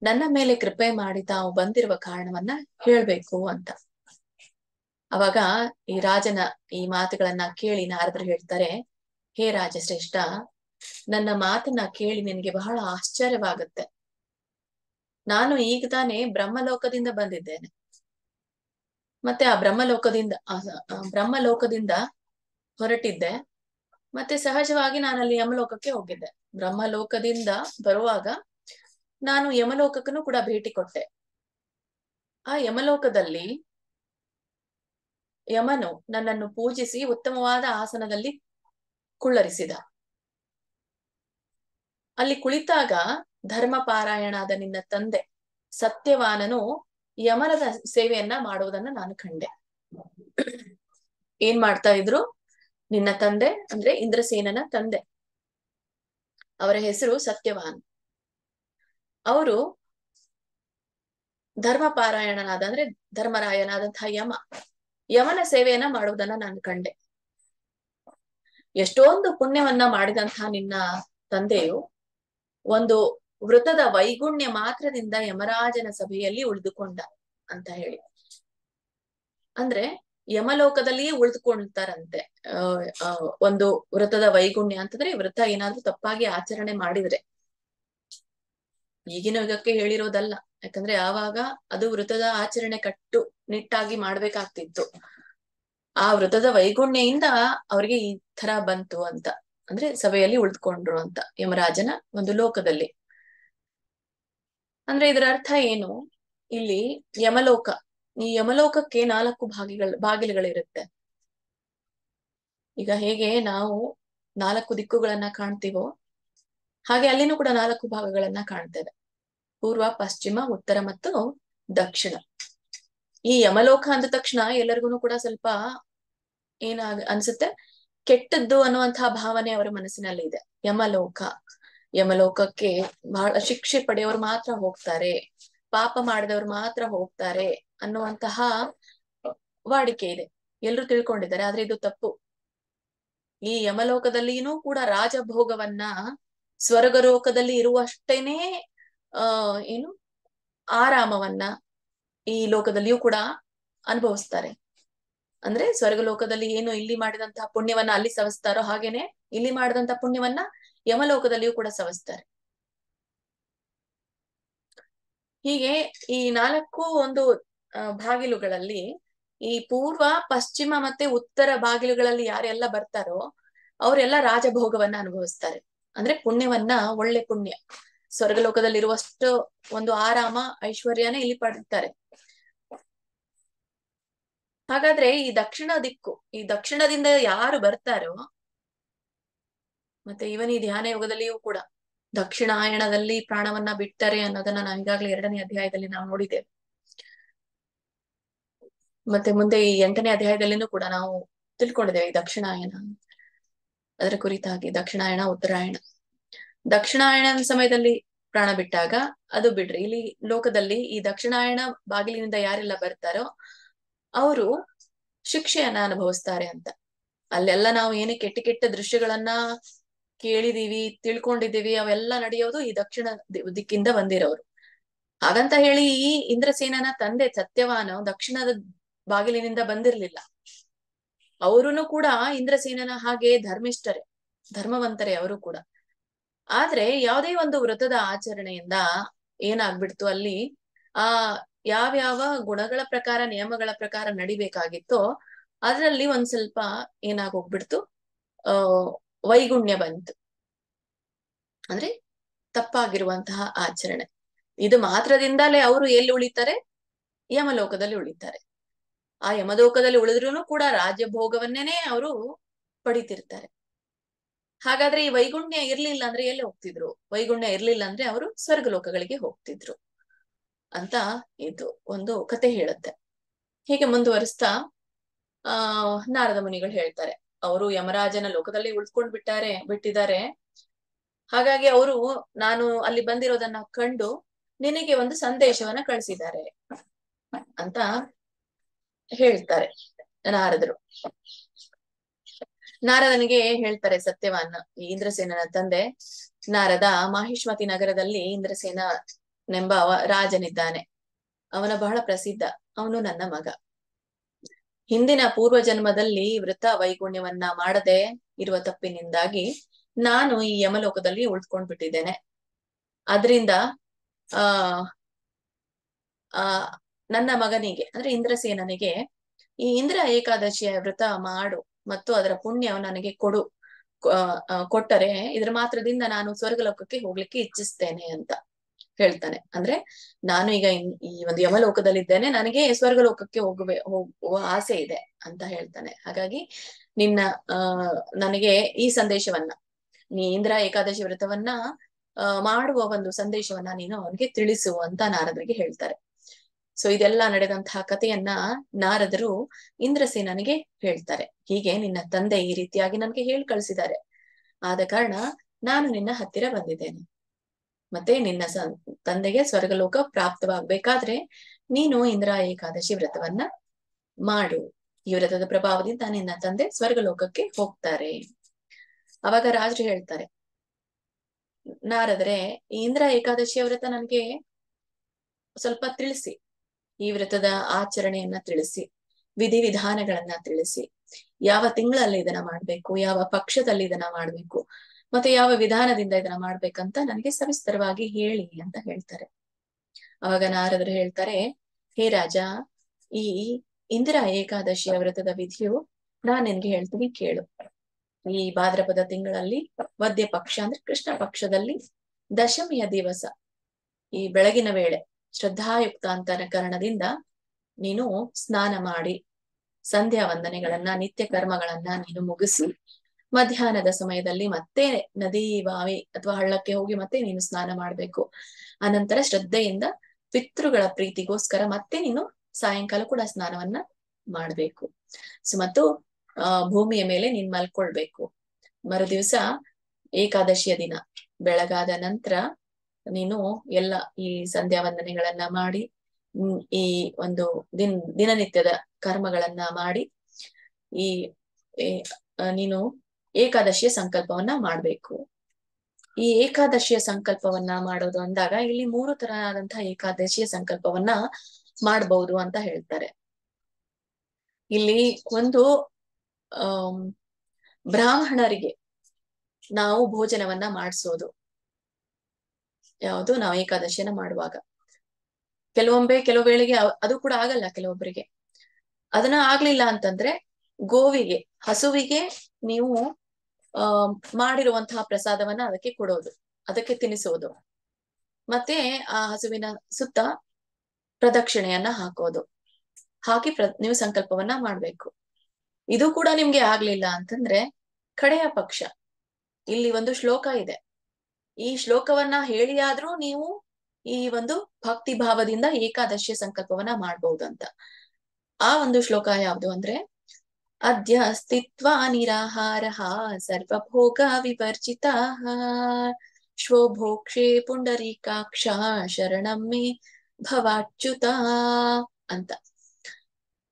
ನನ್ನ ಮೇಲೆ ಕೃಪೆ ಮಾಡಿ ತಾವು ಬಂದಿರುವ ಕಾರಣವನ್ನ ಹೇಳ್ಬೇಕು ಅಂತ. ಅವಾಗ ಈ ರಾಜನ ಈ ಮಾತುಗಳನ್ನ ಕೇಳಿ ನಾರದರು ಹೇಳ್ತಾರೆ, ಹೇ ರಾಜಶ್ರೇಷ್ಠ, ನನ್ನ ಮಾತನ್ನ ಕೇಳಿ ನಿನಗೆ ಬಹಳ ಆಶ್ಚರ್ಯವಾಗುತ್ತೆ. ನಾನು ಈಗ ತಾನೇ ಬ್ರಹ್ಮಲೋಕದಿಂದ ಬಂದಿದ್ದೇನೆ. ಮತ್ತೆ ಆ ಬ್ರಹ್ಮಲೋಕದಿಂದ ಹೊರಟಿದ್ದೆ. ಮತ್ತೆ ಸಹಜವಾಗಿ ನಾನು ಅಲ್ಲಿ ಯಮಲೋಕಕ್ಕೆ ಹೋಗಿದ್ದೆ. ಬ್ರಹ್ಮಲೋಕದಿಂದ ಬರುವಾಗ ನಾನು ಯಮಲೋಕಕ್ಕೂ ಕೂಡ ಭೇಟಿ ಕೊಟ್ಟೆ. ಆ ಯಮಲೋಕದಲ್ಲಿ ಯಮನು ನನ್ನನ್ನು ಪೂಜಿಸಿ ಉತ್ತಮವಾದ ಆಸನದಲ್ಲಿ ಕುಳ್ಳರಿಸಿದ. ಅಲ್ಲಿ ಕುಳಿತಾಗ ಧರ್ಮಪಾರಾಯಣಾದ ನಿನ್ನ ತಂದೆ ಸತ್ಯವಾನನು ಯಮನದ ಸೇವೆಯನ್ನ ಮಾಡುವುದನ್ನ ನಾನು ಕಂಡೆ. ಏನ್ ಮಾಡ್ತಾ ಇದ್ರು? ನಿನ್ನ ತಂದೆ ಅಂದ್ರೆ ಇಂದ್ರಸೇನನ ತಂದೆ, ಅವರ ಹೆಸರು ಸತ್ಯವಾನ್. ಅವರು ಧರ್ಮಪಾರಾಯಣನಾದ ಅಂದ್ರೆ ಧರ್ಮರಾಯನಾದಂತಹ ಯಮನ ಸೇವೆಯನ್ನ ಮಾಡುವುದನ್ನ ನಾನು ಕಂಡೆ. ಎಷ್ಟೊಂದು ಪುಣ್ಯವನ್ನ ಮಾಡಿದಂತಹ ನಿನ್ನ ತಂದೆಯು ಒಂದು ವೃತದ ವೈಗುಣ್ಯ ಮಾತ್ರದಿಂದ ಯಮರಾಜನ ಸಭೆಯಲ್ಲಿ ಉಳಿದುಕೊಂಡ ಅಂತ ಹೇಳಿ. ಅಂದ್ರೆ ಯಮಲೋಕದಲ್ಲಿಯೇ ಉಳಿದುಕೊಳ್ತಾರಂತೆ. ಒಂದು ವೃತದ ವೈಗುಣ್ಯ ಅಂತಂದ್ರೆ ವೃತ ಏನಾದ್ರೂ ತಪ್ಪಾಗಿ ಆಚರಣೆ ಮಾಡಿದ್ರೆ, ಈಗಿನ ಯುಗಕ್ಕೆ ಹೇಳಿರೋದಲ್ಲ. ಯಾಕಂದ್ರೆ ಆವಾಗ ಅದು ವೃತದ ಆಚರಣೆ ಕಟ್ಟು ನಿಟ್ಟಾಗಿ ಮಾಡ್ಬೇಕಾಗ್ತಿತ್ತು. ಆ ವೃತದ ವೈಗುಣ್ಯದಿಂದ ಅವ್ರಿಗೆ ಈ ತರ ಬಂತು ಅಂತ, ಅಂದ್ರೆ ಸಭೆಯಲ್ಲಿ ಉಳಿದುಕೊಂಡ್ರು ಅಂತ ಯಮರಾಜನ ಒಂದು ಲೋಕದಲ್ಲಿ. ಅಂದ್ರೆ ಇದರ ಅರ್ಥ ಏನು? ಇಲ್ಲಿ ಯಮಲೋಕ, ಈ ಯಮಲೋಕಕ್ಕೆ 4 ಬಾಗಿಲುಗಳಿರುತ್ತೆ. ಈಗ ಹೇಗೆ ನಾವು 4 ದಿಕ್ಕುಗಳನ್ನ ಕಾಣ್ತೀವೋ ಹಾಗೆ ಅಲ್ಲಿನೂ ಕೂಡ 4 ಭಾಗಗಳನ್ನ ಕಾಣ್ತೇವೆ. ಪೂರ್ವ, ಪಶ್ಚಿಮ, ಉತ್ತರ ಮತ್ತು ದಕ್ಷಿಣ. ಈ ಯಮಲೋಕ ಅಂದ ತಕ್ಷಣ ಎಲ್ಲರಿಗೂ ಕೂಡ ಸ್ವಲ್ಪ ಅನ್ಸುತ್ತೆ, ಕೆಟ್ಟದ್ದು ಅನ್ನುವಂತಹ ಭಾವನೆ ಅವರ ಮನಸ್ಸಿನಲ್ಲಿ ಇದೆ. ಯಮಲೋಕಕ್ಕೆ ಬಹಳ ಶಿಕ್ಷೆ ಪಡೆಯೋರು ಮಾತ್ರ ಹೋಗ್ತಾರೆ, ಪಾಪ ಮಾಡಿದವರು ಮಾತ್ರ ಹೋಗ್ತಾರೆ ಅನ್ನುವಂತಹ ವಾಡಿಕೆ ಇದೆ. ಎಲ್ರು ತಿಳ್ಕೊಂಡಿದ್ದಾರೆ, ಆದ್ರೆ ಇದು ತಪ್ಪು. ಈ ಯಮಲೋಕದಲ್ಲಿನೂ ಕೂಡ ರಾಜಭೋಗವನ್ನ ಸ್ವರ್ಗಲೋಕದಲ್ಲಿ ಇರುವಷ್ಟೇನೆ ಆರಾಮವನ್ನ ಈ ಲೋಕದಲ್ಲಿಯೂ ಕೂಡ ಅನುಭವಿಸ್ತಾರೆ. ಅಂದ್ರೆ ಸ್ವರ್ಗಲೋಕದಲ್ಲಿ ಏನು ಇಲ್ಲಿ ಮಾಡಿದಂತಹ ಪುಣ್ಯವನ್ನ ಅಲ್ಲಿ ಸವಿಸ್ತಾರೋ ಹಾಗೇನೆ ಇಲ್ಲಿ ಮಾಡಿದಂತಹ ಪುಣ್ಯವನ್ನ ಯಮಲೋಕದಲ್ಲಿಯೂ ಕೂಡ ಸವಿಸ್ತಾರೆ. ಹೀಗೆ ಈ 4 ಒಂದು ಬಾಗಿಲುಗಳಲ್ಲಿ ಈ ಪೂರ್ವ, ಪಶ್ಚಿಮ ಮತ್ತೆ ಉತ್ತರ ಬಾಗಿಲುಗಳಲ್ಲಿ ಯಾರೆಲ್ಲ ಬರ್ತಾರೋ ಅವರೆಲ್ಲ ರಾಜಭೋಗವನ್ನ ಅನುಭವಿಸ್ತಾರೆ. ಅಂದ್ರೆ ಪುಣ್ಯವನ್ನ, ಒಳ್ಳೆ ಪುಣ್ಯ, ಸ್ವರ್ಗಲೋಕದಲ್ಲಿರುವಷ್ಟು ಒಂದು ಆರಾಮ ಐಶ್ವರ್ಯನ ಇಲ್ಲಿ ಪಡ್ತಾರೆ. ಹಾಗಾದ್ರೆ ಈ ದಕ್ಷಿಣ ದಿಕ್ಕು, ಈ ದಕ್ಷಿಣದಿಂದ ಯಾರು ಬರ್ತಾರೋ, ಮತ್ತೆ ಇವನ್ ಈ ಧ್ಯಾನ ಯೋಗದಲ್ಲಿಯೂ ಕೂಡ ದಕ್ಷಿಣಾಯಣದಲ್ಲಿ ಪ್ರಾಣವನ್ನ ಬಿಡ್ತಾರೆ ಅನ್ನೋದನ್ನ ನಾವು ಈಗಾಗಲೇ 2ನೇ ಅಧ್ಯಾಯದಲ್ಲಿ ನಾವು ನೋಡಿದ್ದೇವೆ. ಮತ್ತೆ ಮುಂದೆ ಈ 8ನೇ ಅಧ್ಯಾಯದಲ್ಲಿನೂ ಕೂಡ ನಾವು ತಿಳ್ಕೊಂಡಿದ್ದೇವೆ ಈ ದಕ್ಷಿಣಾಯನ, ಅದರ ಕುರಿತಾಗಿ ದಕ್ಷಿಣಾಯಣ, ಉತ್ತರಾಯಣ. ದಕ್ಷಿಣಾಯಣ ಸಮಯದಲ್ಲಿ ಪ್ರಾಣ ಬಿಟ್ಟಾಗ ಅದು ಬಿಡ್ರಿ. ಇಲ್ಲಿ ಲೋಕದಲ್ಲಿ ಈ ದಕ್ಷಿಣಾಯಣ ಬಾಗಿಲಿನಿಂದ ಯಾರೆಲ್ಲ ಬರ್ತಾರೋ ಅವರು ಶಿಕ್ಷೆಯನ್ನ ಅನುಭವಿಸ್ತಾರೆ ಅಂತ. ಅಲ್ಲೆಲ್ಲ ನಾವು ಏನೇ ಕೆಟ್ಟ ದೃಶ್ಯಗಳನ್ನ ಕೇಳಿದೀವಿ, ತಿಳ್ಕೊಂಡಿದೀವಿ, ಅವೆಲ್ಲ ನಡೆಯೋದು ಈ ದಕ್ಷಿಣ ದಿಕ್ಕಿಂದ ಬಂದಿರೋರು. ಹಾಗಂತ ಹೇಳಿ ಈ ಇಂದ್ರಸೇನನ ತಂದೆ ಸತ್ಯವಾನ ದಕ್ಷಿಣದ ಬಾಗಿಲಿನಿಂದ ಬಂದಿರ್ಲಿಲ್ಲ. ಅವರುನು ಕೂಡ ಇಂದ್ರಸೇನನ ಹಾಗೆ ಧರ್ಮಿಷ್ಠರೇ, ಧರ್ಮವಂತರೇ ಅವರು ಕೂಡ. ಆದ್ರೆ ಯಾವುದೇ ಒಂದು ವ್ರತದ ಆಚರಣೆಯಿಂದ ಏನಾಗ್ಬಿಡ್ತು, ಅಲ್ಲಿ ಯಾವ್ಯಾವ ಗುಣಗಳ ಪ್ರಕಾರ, ನಿಯಮಗಳ ಪ್ರಕಾರ ನಡಿಬೇಕಾಗಿತ್ತೋ ಅದರಲ್ಲಿ ಒಂದ್ ಸ್ವಲ್ಪ ಏನಾಗೋಗ್ಬಿಡ್ತು, ವೈಗುಣ್ಯ ಬಂತು. ಅಂದ್ರೆ ತಪ್ಪಾಗಿರುವಂತಹ ಆಚರಣೆ. ಇದು ಮಾತ್ರದಿಂದಲೇ ಅವರು ಎಲ್ಲಿ ಉಳಿತಾರೆ? ಯಮಲೋಕದಲ್ಲಿ ಉಳಿತಾರೆ. ಆ ಯಮಲೋಕದಲ್ಲಿ ಉಳಿದ್ರೂ ಕೂಡ ರಾಜ್ಯಭೋಗವನ್ನೇನೆ ಅವರು ಪಡಿತಿರ್ತಾರೆ. ಹಾಗಾದ್ರೆ ಈ ವೈಗುಣ್ಯ ಇರ್ಲಿಲ್ಲ ಅಂದ್ರೆ ಎಲ್ಲಿ ಹೋಗ್ತಿದ್ರು? ವೈಗುಣ್ಯ ಇರ್ಲಿಲ್ಲ ಅಂದ್ರೆ ಅವರು ಸ್ವರ್ಗಲೋಕಗಳಿಗೆ ಹೋಗ್ತಿದ್ರು ಅಂತ ಇದು ಒಂದು ಕತೆ ಹೇಳುತ್ತೆ. ಹೀಗೆ ಮುಂದುವರಿಸ್ತಾ ನಾರದ ಮುನಿಗಳು ಹೇಳ್ತಾರೆ, ಅವರು ಯಮರಾಜನ ಲೋಕದಲ್ಲಿ ಬಿಟ್ಟಿದ್ದಾರೆ. ಹಾಗಾಗಿ ಅವರು ನಾನು ಅಲ್ಲಿ ಬಂದಿರೋದನ್ನ ಕಂಡು ನಿನಗೆ ಒಂದು ಸಂದೇಶವನ್ನ ಕಳಿಸಿದ್ದಾರೆ ಅಂತ ಹೇಳ್ತಾರೆ ನಾರದರು. ನಾರದನಿಗೆ ಹೇಳ್ತಾರೆ ಸತ್ಯವಾನ್, ಈ ಇಂದ್ರಸೇನನ ತಂದೆ ನಾರದ, ಮಾಹಿಷ್ಮತಿ ನಗರದಲ್ಲಿ ಇಂದ್ರಸೇನೆಂಬ ರಾಜನಿದ್ದಾನೆ. ಅವನ ಬಹಳ ಪ್ರಸಿದ್ಧ. ಅವನು ನನ್ನ ಮಗ. ಹಿಂದಿನ ಪೂರ್ವ ಜನ್ಮದಲ್ಲಿ ವೃತ ವೈಗುಣ್ಯವನ್ನ ಮಾಡದೆ ಇರುವ ತಪ್ಪಿನಿಂದಾಗಿ ನಾನು ಈ ಯಮಲೋಕದಲ್ಲಿ ಉಳ್ಕೊಂಡ್ಬಿಟ್ಟಿದ್ದೇನೆ. ಆದ್ರಿಂದ ಆ ನನ್ನ ಮಗನಿಗೆ ಅಂದ್ರೆ ಇಂದ್ರಸೇನನಿಗೆ ಈ ಇಂದ್ರ ಏಕಾದಶಿಯ ವ್ರತ ಮಾಡು ಮತ್ತು ಅದರ ಪುಣ್ಯ ನನಗೆ ಕೊಡು, ಕೊಟ್ಟರೆ ಇದ್ರ ಮಾತ್ರದಿಂದ ನಾನು ಸ್ವರ್ಗಲೋಕಕ್ಕೆ ಹೋಗ್ಲಿಕ್ಕೆ ಇಚ್ಛಿಸ್ತೇನೆ ಅಂತ ಹೇಳ್ತಾನೆ. ಅಂದ್ರೆ ನಾನು ಈಗ ಈ ಒಂದು ಯಮಲೋಕದಲ್ಲಿದ್ದೇನೆ, ನನಗೆ ಸ್ವರ್ಗಲೋಕಕ್ಕೆ ಹೋಗುವ ಆಸೆ ಇದೆ ಅಂತ ಹೇಳ್ತಾನೆ. ಹಾಗಾಗಿ ನಿನ್ನ ನನಗೆ ಈ ಸಂದೇಶವನ್ನ, ನೀ ಇಂದ್ರ ಏಕಾದಶಿ ವ್ರತವನ್ನ ಮಾಡುವ ಒಂದು ಸಂದೇಶವನ್ನ ನೀನು ಅವನಿಗೆ ತಿಳಿಸು ಅಂತ ನಾರದರಿಗೆ ಹೇಳ್ತಾರೆ. ಸೊ ಇದೆಲ್ಲ ನಡೆದಂತಹ ಕಥೆಯನ್ನ ನಾರದರು ಇಂದ್ರಸೇನನಿಗೆ ಹೇಳ್ತಾರೆ. ಹೀಗೆ ನಿನ್ನ ತಂದೆ ಈ ರೀತಿಯಾಗಿ ನನಗೆ ಹೇಳಿ ಕಳಿಸಿದ್ದಾರೆ, ಆದ ಕಾರಣ ನಾನು ನಿನ್ನ ಹತ್ತಿರ ಬಂದಿದ್ದೇನೆ. ಮತ್ತೆ ನಿನ್ನ ತಂದೆಗೆ ಸ್ವರ್ಗಲೋಕ ಪ್ರಾಪ್ತವಾಗ್ಬೇಕಾದ್ರೆ ನೀನು ಇಂದ್ರ ಏಕಾದಶಿ ವ್ರತವನ್ನ ಮಾಡು. ಈ ವ್ರತದ ಪ್ರಭಾವದಿಂದ ನಿನ್ನ ತಂದೆ ಸ್ವರ್ಗಲೋಕಕ್ಕೆ ಹೋಗ್ತಾರೆ. ಅವಾಗ ರಾಜರು ಹೇಳ್ತಾರೆ, ನಾರದ್ರೆ ಈ ಇಂದ್ರ ಏಕಾದಶಿಯ ವ್ರತ ನನಗೆ ಸ್ವಲ್ಪ ತಿಳಿಸಿ, ಈ ವ್ರತದ ಆಚರಣೆಯನ್ನ ತಿಳಿಸಿ, ವಿಧಿವಿಧಾನಗಳನ್ನ ತಿಳಿಸಿ, ಯಾವ ತಿಂಗಳಲ್ಲಿ ಇದನ್ನ ಮಾಡ್ಬೇಕು, ಯಾವ ಪಕ್ಷದಲ್ಲಿ ಇದನ್ನ ಮಾಡ್ಬೇಕು, ಮತ್ತೆ ಯಾವ ವಿಧಾನದಿಂದ ಇದನ್ನ ಮಾಡ್ಬೇಕಂತ ನನಗೆ ಸವಿಸ್ತರವಾಗಿ ಹೇಳಿ ಅಂತ ಹೇಳ್ತಾರೆ. ಅವಾಗ ನಾರದರು ಹೇಳ್ತಾರೆ, ಹೇ ರಾಜ, ಈ ಇಂದ್ರ ಏಕಾದಶಿಯ ವ್ರತದ ವಿಧಿಯು ನಾನ್ ನಿನ್ಗೆ ಹೇಳ್ತೀನಿ ಕೇಳು. ಈ ಭಾದ್ರಪದ ತಿಂಗಳಲ್ಲಿ ವದ್ಯ ಪಕ್ಷ ಅಂದ್ರೆ ಕೃಷ್ಣ ಪಕ್ಷದಲ್ಲಿ ದಶಮಿಯ ದಿವಸ ಈ ಬೆಳಗಿನ ವೇಳೆ ಶ್ರದ್ಧಾಯುಕ್ತ ಅಂತರಕರಣದಿಂದ ನೀನು ಸ್ನಾನ ಮಾಡಿ ಸಂಧ್ಯಾ ವಂದನೆಗಳನ್ನ, ನಿತ್ಯ ಕರ್ಮಗಳನ್ನ ನೀನು ಮುಗಿಸಿ ಮಧ್ಯಾಹ್ನದ ಸಮಯದಲ್ಲಿ ಮತ್ತೆ ನದಿ, ಬಾವಿ ಅಥವಾ ಹಳ್ಳಕ್ಕೆ ಹೋಗಿ ಮತ್ತೆ ನೀನು ಸ್ನಾನ ಮಾಡ್ಬೇಕು. ಅನಂತರ ಶ್ರದ್ಧೆಯಿಂದ ಪಿತೃಗಳ ಪ್ರೀತಿಗೋಸ್ಕರ ಮತ್ತೆ ನೀನು ಸಾಯಂಕಾಲ ಕೂಡ ಸ್ನಾನವನ್ನ ಮಾಡ್ಬೇಕು. ಸೊ ಮತ್ತು ಭೂಮಿಯ ಮೇಲೆ ನೀನ್ ಮಲ್ಕೊಳ್ಬೇಕು. ಮರುದಿವ್ಸ ಏಕಾದಶಿಯ ದಿನ ಬೆಳಗಾದ ನಂತರ ನೀನು ಎಲ್ಲ ಈ ಸಂಧ್ಯಾ ವಂದನೆಗಳನ್ನ ಮಾಡಿ ಈ ಒಂದು ದಿನನಿತ್ಯದ ಕರ್ಮಗಳನ್ನ ಮಾಡಿ ಈ ನೀನು ಏಕಾದಶಿಯ ಸಂಕಲ್ಪವನ್ನ ಮಾಡ್ಬೇಕು. ಈ ಏಕಾದಶಿಯ ಸಂಕಲ್ಪವನ್ನ ಮಾಡೋದು ಅಂದಾಗ ಇಲ್ಲಿ 3 ತರನಾದಂತಹ ಏಕಾದಶಿಯ ಸಂಕಲ್ಪವನ್ನ ಮಾಡಬಹುದು ಅಂತ ಹೇಳ್ತಾರೆ. ಇಲ್ಲಿ ಒಂದು ಬ್ರಾಹ್ಮಣರಿಗೆ ನಾವು ಭೋಜನವನ್ನ ಮಾಡಿಸೋದು ಯಾವುದು, ನಾವು ಏಕಾದಶಿಯನ್ನ ಮಾಡುವಾಗ ಕೆಲವು ವೇಳೆಗೆ ಅದು ಕೂಡ ಆಗಲ್ಲ ಕೆಲವೊಬ್ಬರಿಗೆ. ಅದನ್ನ ಆಗ್ಲಿಲ್ಲ ಅಂತಂದ್ರೆ ಗೋವಿಗೆ, ಹಸುವಿಗೆ ನೀವು ಮಾಡಿರುವಂತಹ ಪ್ರಸಾದವನ್ನ ಅದಕ್ಕೆ ಕೊಡೋದು, ಅದಕ್ಕೆ ತಿನ್ನಿಸೋದು, ಮತ್ತೆ ಆ ಹಸುವಿನ ಸುತ್ತ ಪ್ರದಕ್ಷಿಣೆಯನ್ನ ಹಾಕಿ ನೀವು ಸಂಕಲ್ಪವನ್ನ ಮಾಡ್ಬೇಕು. ಇದು ಕೂಡ ನಿಮ್ಗೆ ಆಗ್ಲಿಲ್ಲ ಅಂತಂದ್ರೆ ಕಡೆಯ ಪಕ್ಷ ಇಲ್ಲಿ ಒಂದು ಶ್ಲೋಕ ಇದೆ, ಈ ಶ್ಲೋಕವನ್ನ ಹೇಳಿಯಾದ್ರೂ ನೀವು ಈ ಒಂದು ಭಕ್ತಿ ಭಾವದಿಂದ ಏಕಾದಶಿಯ ಸಂಕಲ್ಪವನ್ನ ಮಾಡ್ಬಹುದಂತ. ಆ ಒಂದು ಶ್ಲೋಕ ಯಾವುದು ಅಂದ್ರೆ, ಅದ್ಯ ಸ್ಥಿತ್ವಾ ನಿರಾಹಾರ ಸರ್ವಭೋಗ ವಿವರ್ಜಿತ ಶ್ವೋ ಭೋಕ್ಷೇ ಪುಂಡರೀಕಾಕ್ಷ ಶರಣಂ ಮೇ ಭವಾಚ್ಯುತ ಅಂತ.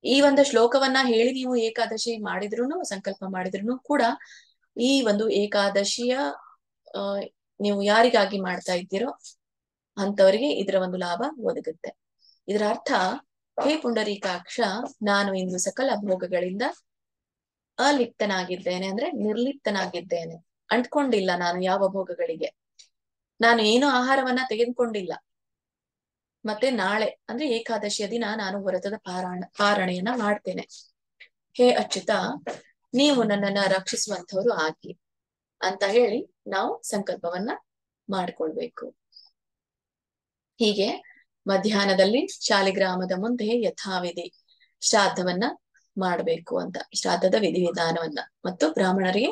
ಈ ಒಂದು ಶ್ಲೋಕವನ್ನ ಹೇಳಿ ನೀವು ಏಕಾದಶಿ ಮಾಡಿದ್ರುನು, ಸಂಕಲ್ಪ ಮಾಡಿದ್ರುನು ಕೂಡ ಈ ಒಂದು ಏಕಾದಶಿಯ ನೀವು ಯಾರಿಗಾಗಿ ಮಾಡ್ತಾ ಇದ್ದೀರೋ ಅಂತವರಿಗೆ ಇದರ ಒಂದು ಲಾಭ ಒದಗುತ್ತೆ. ಇದರ ಅರ್ಥ, ಹೇ ಪುಂಡರೀಕಾಕ್ಷ, ನಾನು ಇಂದು ಸಕಲ ಭೋಗಗಳಿಂದ ಅಲಿಪ್ತನಾಗಿದ್ದೇನೆ, ಅಂದ್ರೆ ನಿರ್ಲಿಪ್ತನಾಗಿದ್ದೇನೆ, ಅಂಟ್ಕೊಂಡಿಲ್ಲ ನಾನು ಯಾವ ಭೋಗಗಳಿಗೆ, ನಾನು ಏನು ಆಹಾರವನ್ನ ತೆಗೆದುಕೊಂಡಿಲ್ಲ. ಮತ್ತೆ ನಾಳೆ ಅಂದ್ರೆ ಏಕಾದಶಿಯ ದಿನ ನಾನು ವ್ರತದ ಪಾರಣೆಯನ್ನ ಮಾಡ್ತೇನೆ. ಹೇ ಅಚ್ಯುತ, ನೀವು ನನ್ನನ್ನ ರಕ್ಷಿಸುವಂತವರು ಆಗಿ ಅಂತ ಹೇಳಿ ನಾವು ಸಂಕಲ್ಪವನ್ನ ಮಾಡ್ಕೊಳ್ಬೇಕು. ಹೀಗೆ ಮಧ್ಯಾಹ್ನದಲ್ಲಿ ಶಾಲಿಗ್ರಾಮದ ಮುಂದೆ ಯಥಾವಿಧಿ ಶ್ರಾದ್ದವನ್ನ ಮಾಡ್ಬೇಕು ಅಂತ, ಶ್ರಾದ್ದದ ವಿಧಿವಿಧಾನವನ್ನ ಮತ್ತು ಬ್ರಾಹ್ಮಣರಿಗೆ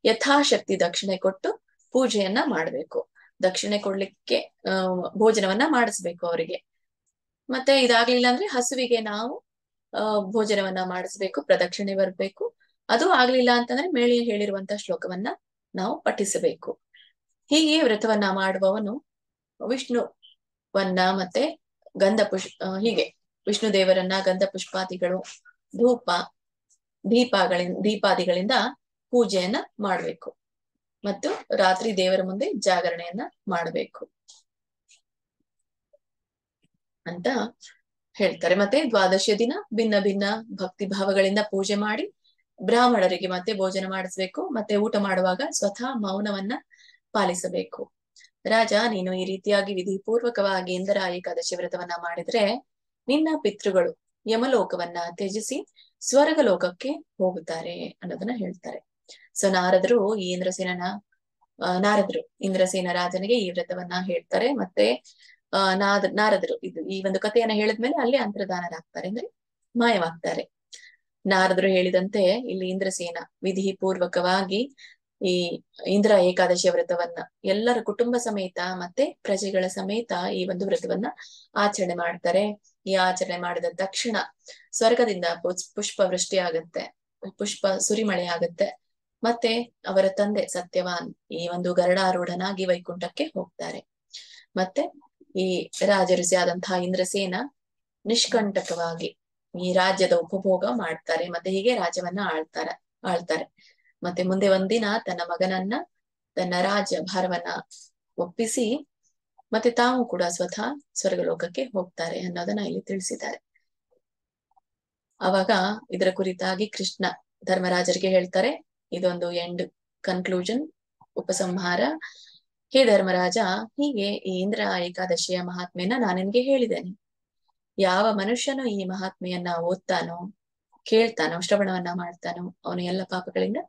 ಯಥಾಶಕ್ತಿ ದಕ್ಷಿಣೆ ಕೊಟ್ಟು ಪೂಜೆಯನ್ನ ಮಾಡ್ಬೇಕು. ದಕ್ಷಿಣೆ ಕೊಡ್ಲಿಕ್ಕೆ ಭೋಜನವನ್ನ ಮಾಡಿಸ್ಬೇಕು ಅವರಿಗೆ. ಮತ್ತೆ ಇದಾಗ್ಲಿಲ್ಲ ಅಂದ್ರೆ ಹಸುವಿಗೆ ನಾವು ಭೋಜನವನ್ನ ಮಾಡಿಸ್ಬೇಕು, ಪ್ರದಕ್ಷಿಣೆ ಬರ್ಬೇಕು. ಅದು ಆಗ್ಲಿಲ್ಲ ಅಂತಂದ್ರೆ ಮೇಲೆ ಹೇಳಿರುವಂತಹ ಶ್ಲೋಕವನ್ನ ನಾವು ಪಠಿಸಬೇಕು. ಹೀಗೆ ವ್ರತವನ್ನ ಮಾಡುವವನು ವಿಷ್ಣುವನ್ನ ಮತ್ತೆ ಹೀಗೆ ವಿಷ್ಣು ದೇವರನ್ನ ಗಂಧ ಪುಷ್ಪಾದಿಗಳು, ದೀಪಾದಿಗಳಿಂದ ಪೂಜೆಯನ್ನ ಮಾಡ್ಬೇಕು ಮತ್ತು ರಾತ್ರಿ ದೇವರ ಮುಂದೆ ಜಾಗರಣೆಯನ್ನ ಮಾಡಬೇಕು ಅಂತ ಹೇಳ್ತಾರೆ. ಮತ್ತೆ ದ್ವಾದಶಿಯ ದಿನ ಭಿನ್ನ ಭಿನ್ನ ಭಕ್ತಿ ಭಾವಗಳಿಂದ ಪೂಜೆ ಮಾಡಿ ಬ್ರಾಹ್ಮಣರಿಗೆ ಮತ್ತೆ ಭೋಜನ ಮಾಡಿಸ್ಬೇಕು. ಮತ್ತೆ ಊಟ ಮಾಡುವಾಗ ಸ್ವತಃ ಮೌನವನ್ನ ಪಾಲಿಸಬೇಕು. ರಾಜ, ನೀನು ಈ ರೀತಿಯಾಗಿ ವಿಧಿಪೂರ್ವಕವಾಗಿ ಇಂದ್ರ ಏಕಾದಶಿ ವ್ರತವನ್ನ ಮಾಡಿದ್ರೆ ನಿನ್ನ ಪಿತೃಗಳು ಯಮಲೋಕವನ್ನ ತ್ಯಜಿಸಿ ಸ್ವರ್ಗ ಲೋಕಕ್ಕೆ ಹೋಗುತ್ತಾರೆ ಅನ್ನೋದನ್ನ ಹೇಳ್ತಾರೆ. ಸೊ ನಾರದರು ಈ ನಾರದರು ಇಂದ್ರಸೇನ ರಾಜನಿಗೆ ಈ ವ್ರತವನ್ನ ಹೇಳ್ತಾರೆ. ಮತ್ತೆ ನಾರದರು ಈ ಒಂದು ಕಥೆಯನ್ನ ಹೇಳಿದ್ಮೇಲೆ ಅಲ್ಲಿ ಅಂತರ್ಧಾನರಾಗ್ತಾರೆ, ಅಂದ್ರೆ ಮಾಯವಾಗ್ತಾರೆ. ನಾರದರು ಹೇಳಿದಂತೆ ಇಲ್ಲಿ ಇಂದ್ರಸೇನ ವಿಧಿ ಪೂರ್ವಕವಾಗಿ ಈ ಇಂದ್ರ ಏಕಾದಶಿಯ ವ್ರತವನ್ನ ಎಲ್ಲರ ಕುಟುಂಬ ಸಮೇತ ಮತ್ತೆ ಪ್ರಜೆಗಳ ಸಮೇತ ಈ ಒಂದು ವ್ರತವನ್ನ ಆಚರಣೆ ಮಾಡ್ತಾರೆ. ಈ ಆಚರಣೆ ಮಾಡಿದ ತಕ್ಷಣ ಸ್ವರ್ಗದಿಂದ ಪುಷ್ಪ ವೃಷ್ಟಿ ಆಗತ್ತೆ, ಪುಷ್ಪ ಸುರಿಮಳೆ ಆಗತ್ತೆ. ಮತ್ತೆ ಅವರ ತಂದೆ ಸತ್ಯವಾನ್ ಈ ಒಂದು ಗರುಡಾರೂಢನಾಗಿ ವೈಕುಂಠಕ್ಕೆ ಹೋಗ್ತಾರೆ. ಮತ್ತೆ ಈ ರಾಜಋಷಿ ಆದಂತಹ ಇಂದ್ರಸೇನ ನಿಷ್ಕಂಟಕವಾಗಿ ಈ ರಾಜ್ಯದ ಉಪಭೋಗ ಮಾಡ್ತಾರೆ. ಮತ್ತೆ ಹೀಗೆ ರಾಜ್ಯವನ್ನ ಆಳ್ತಾರೆ. ಮತ್ತೆ ಮುಂದೆ ಒಂದಿನ ತನ್ನ ಮಗನನ್ನ ತನ್ನ ರಾಜ್ಯ ಭಾರವನ್ನ ಒಪ್ಪಿಸಿ ಮತ್ತೆ ತಾವು ಕೂಡ ಸ್ವತಃ ಸ್ವರ್ಗಲೋಕಕ್ಕೆ ಹೋಗ್ತಾರೆ ಅನ್ನೋದನ್ನ ಇಲ್ಲಿ ತಿಳಿಸಿದ್ದಾರೆ. ಅವಾಗ ಇದರ ಕುರಿತಾಗಿ ಕೃಷ್ಣ ಧರ್ಮರಾಜರಿಗೆ ಹೇಳ್ತಾರೆ, ಇದೊಂದು ಎಂಡ್ ಕನ್ಕ್ಲೂಷನ್, ಉಪಸಂಹಾರ. ಹೇ ಧರ್ಮರಾಜ, ಹೀಗೆ ಈ ಇಂದ್ರ ಏಕಾದಶಿಯ ಮಹಾತ್ಮೆಯನ್ನ ನಾನು ನಿನ್ಗೆ ಹೇಳಿದ್ದೇನೆ. ಯಾವ ಮನುಷ್ಯನು ಈ ಮಹಾತ್ಮೆಯನ್ನ ಓದ್ತಾನೋ, ಕೇಳ್ತಾನೋ, ಶ್ರವಣವನ್ನ ಮಾಡ್ತಾನೋ, ಅವನು ಎಲ್ಲ ಪಾಪಗಳಿಂದ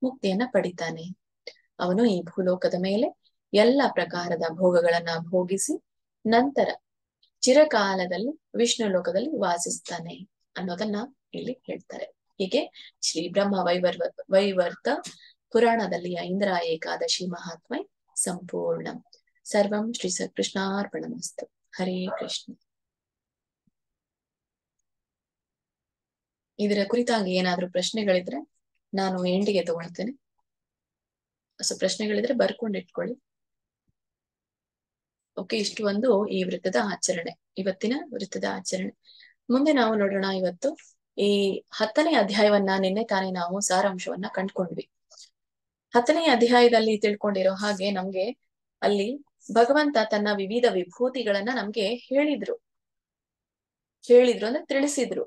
ಮುಕ್ತಿಯನ್ನ ಪಡಿತಾನೆ. ಅವನು ಈ ಭೂಲೋಕದ ಮೇಲೆ ಎಲ್ಲ ಪ್ರಕಾರದ ಭೋಗಗಳನ್ನ ಭೋಗಿಸಿ ನಂತರ ಚಿರಕಾಲದಲ್ಲಿ ವಿಷ್ಣು ಲೋಕದಲ್ಲಿ ವಾಸಿಸ್ತಾನೆ ಅನ್ನೋದನ್ನ ಇಲ್ಲಿ ಹೇಳ್ತಾರೆ. ಹೀಗೆ ಶ್ರೀ ಬ್ರಹ್ಮ ವೈವರ್ತ ಪುರಾಣದಲ್ಲಿ ಇಂದ್ರ ಏಕಾದಶಿ ಮಹಾತ್ಮೆ ಸಂಪೂರ್ಣ. ಸರ್ವಂ ಶ್ರೀ ಕೃಷ್ಣಾರ್ಪಣಮಸ್ತು. ಹರೇ ಕೃಷ್ಣ. ಇದರ ಕುರಿತಾಗಿ ಏನಾದ್ರೂ ಪ್ರಶ್ನೆಗಳಿದ್ರೆ ನಾನು ಎಂಡಿಗೆ ತಗೊಳ್ತೇನೆ. ಸೊ ಪ್ರಶ್ನೆಗಳಿದ್ರೆ ಬರ್ಕೊಂಡಿಟ್ಕೊಳ್ಳಿ. ಓಕೆ, ಇಷ್ಟು ಒಂದು ಈ ವೃತ್ತದ ಆಚರಣೆ, ಇವತ್ತಿನ ವೃತ್ತದ ಆಚರಣೆ. ಮುಂದೆ ನಾವು ನೋಡೋಣ ಇವತ್ತು ಈ 10ನೇ ಅಧ್ಯಾಯವನ್ನ. ನಿನ್ನೆ ತಾನೇ ನಾವು ಸಾರಾಂಶವನ್ನ ಕಂಡ್ಕೊಂಡ್ವಿ. 10ನೇ ಅಧ್ಯಾಯದಲ್ಲಿ ತಿಳ್ಕೊಂಡಿರೋ ಹಾಗೆ ನಮ್ಗೆ ಅಲ್ಲಿ ಭಗವಂತ ತನ್ನ ವಿವಿಧ ವಿಭೂತಿಗಳನ್ನ ನಮ್ಗೆ ಹೇಳಿದ್ರು ಅಂದ್ರೆ ತಿಳಿಸಿದ್ರು.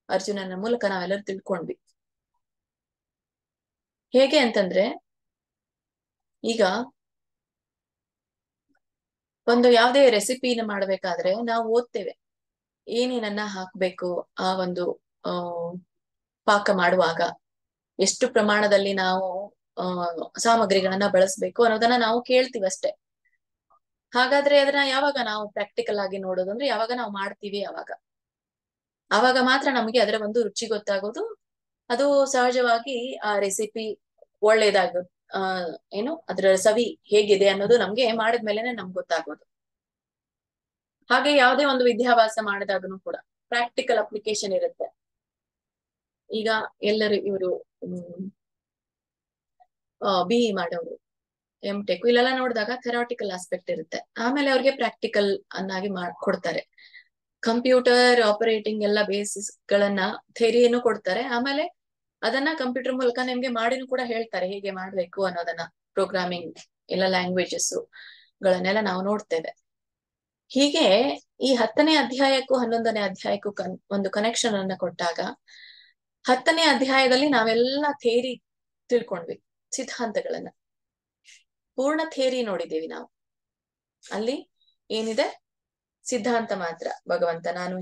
ಅರ್ಜುನನ ಮೂಲಕ ನಾವೆಲ್ಲರೂ ತಿಳ್ಕೊಂಡ್ವಿ. ಹೇಗೆ ಅಂತಂದ್ರೆ, ಈಗ ಒಂದು ಯಾವುದೇ ರೆಸಿಪಿನ ಮಾಡ್ಬೇಕಾದ್ರೆ ನಾವು ಓದ್ತೇವೆ ಏನೇನನ್ನ ಹಾಕ್ಬೇಕು, ಆ ಒಂದು ಪಾಕ ಮಾಡುವಾಗ ಎಷ್ಟು ಪ್ರಮಾಣದಲ್ಲಿ ನಾವು ಸಾಮಗ್ರಿಗಳನ್ನ ಬಳಸ್ಬೇಕು ಅನ್ನೋದನ್ನ ನಾವು ಕೇಳ್ತೀವಿ ಅಷ್ಟೇ. ಹಾಗಾದ್ರೆ ಅದನ್ನ ಯಾವಾಗ ನಾವು ಪ್ರಾಕ್ಟಿಕಲ್ ಆಗಿ ನೋಡೋದು ಅಂದ್ರೆ ಯಾವಾಗ ನಾವು ಮಾಡ್ತೀವಿ ಆವಾಗ ಮಾತ್ರ ನಮಗೆ ಅದರ ಒಂದು ರುಚಿ ಗೊತ್ತಾಗೋದು. ಅದು ಸಹಜವಾಗಿ ಆ ರೆಸಿಪಿ ಒಳ್ಳೇದಾಗ ಏನು ಅದರ ಸವಿ ಹೇಗಿದೆ ಅನ್ನೋದು ನಮ್ಗೆ ಮಾಡಿದ್ಮೇಲೆನೆ ನಮ್ಗೆ ಗೊತ್ತಾಗೋದು. ಹಾಗೆ ಯಾವುದೇ ಒಂದು ವಿದ್ಯಾಭ್ಯಾಸ ಮಾಡಿದಾಗನು ಕೂಡ ಪ್ರಾಕ್ಟಿಕಲ್ ಅಪ್ಲಿಕೇಶನ್ ಇರುತ್ತೆ. ಈಗ ಎಲ್ಲರೂ ಇವರು BE ಮಾಡೋರು, MTech ಇಲ್ಲೆಲ್ಲ ನೋಡಿದಾಗ ಥೆರಾಟಿಕಲ್ ಆಸ್ಪೆಕ್ಟ್ ಇರುತ್ತೆ. ಆಮೇಲೆ ಅವ್ರಿಗೆ ಪ್ರಾಕ್ಟಿಕಲ್ ಅನ್ನಾಗಿ ಕೊಡ್ತಾರೆ. ಕಂಪ್ಯೂಟರ್ ಆಪರೇಟಿಂಗ್ ಎಲ್ಲ ಬೇಸಿಸ್ ಗಳನ್ನ ಥಿಯರಿಯನ್ನು ಕೊಡ್ತಾರೆ. ಆಮೇಲೆ ಅದನ್ನ ಕಂಪ್ಯೂಟರ್ ಮೂಲಕ ನಿಮ್ಗೆ ಮಾಡಿನೂ ಕೂಡ ಹೇಳ್ತಾರೆ ಹೇಗೆ ಮಾಡ್ಬೇಕು ಅನ್ನೋದನ್ನ. ಪ್ರೋಗ್ರಾಮಿಂಗ್ ಎಲ್ಲ ಲ್ಯಾಂಗ್ವೇಜಸ್ ಗಳನ್ನೆಲ್ಲ ನಾವು ನೋಡ್ತೇವೆ. ಹೀಗೆ ಈ 10ನೇ ಅಧ್ಯಾಯಕ್ಕೂ 11ನೇ ಅಧ್ಯಾಯಕ್ಕೂ ಒಂದು ಕನೆಕ್ಷನ್ ಅನ್ನ ಕೊಟ್ಟಾಗ 10ನೇ ಅಧ್ಯಾಯದಲ್ಲಿ ನಾವೆಲ್ಲ ಥಿಯರಿ ತಿಳ್ಕೊಂಡ್ವಿ, ಸಿದ್ಧಾಂತಗಳನ್ನ ಪೂರ್ಣ ಥಿಯರಿ ನೋಡಿದ್ದೀವಿ ನಾವು. ಅಲ್ಲಿ ಏನಿದೆ ಸಿದ್ಧಾಂತ ಮಾತ್ರ. ಭಗವಂತ ನಾನು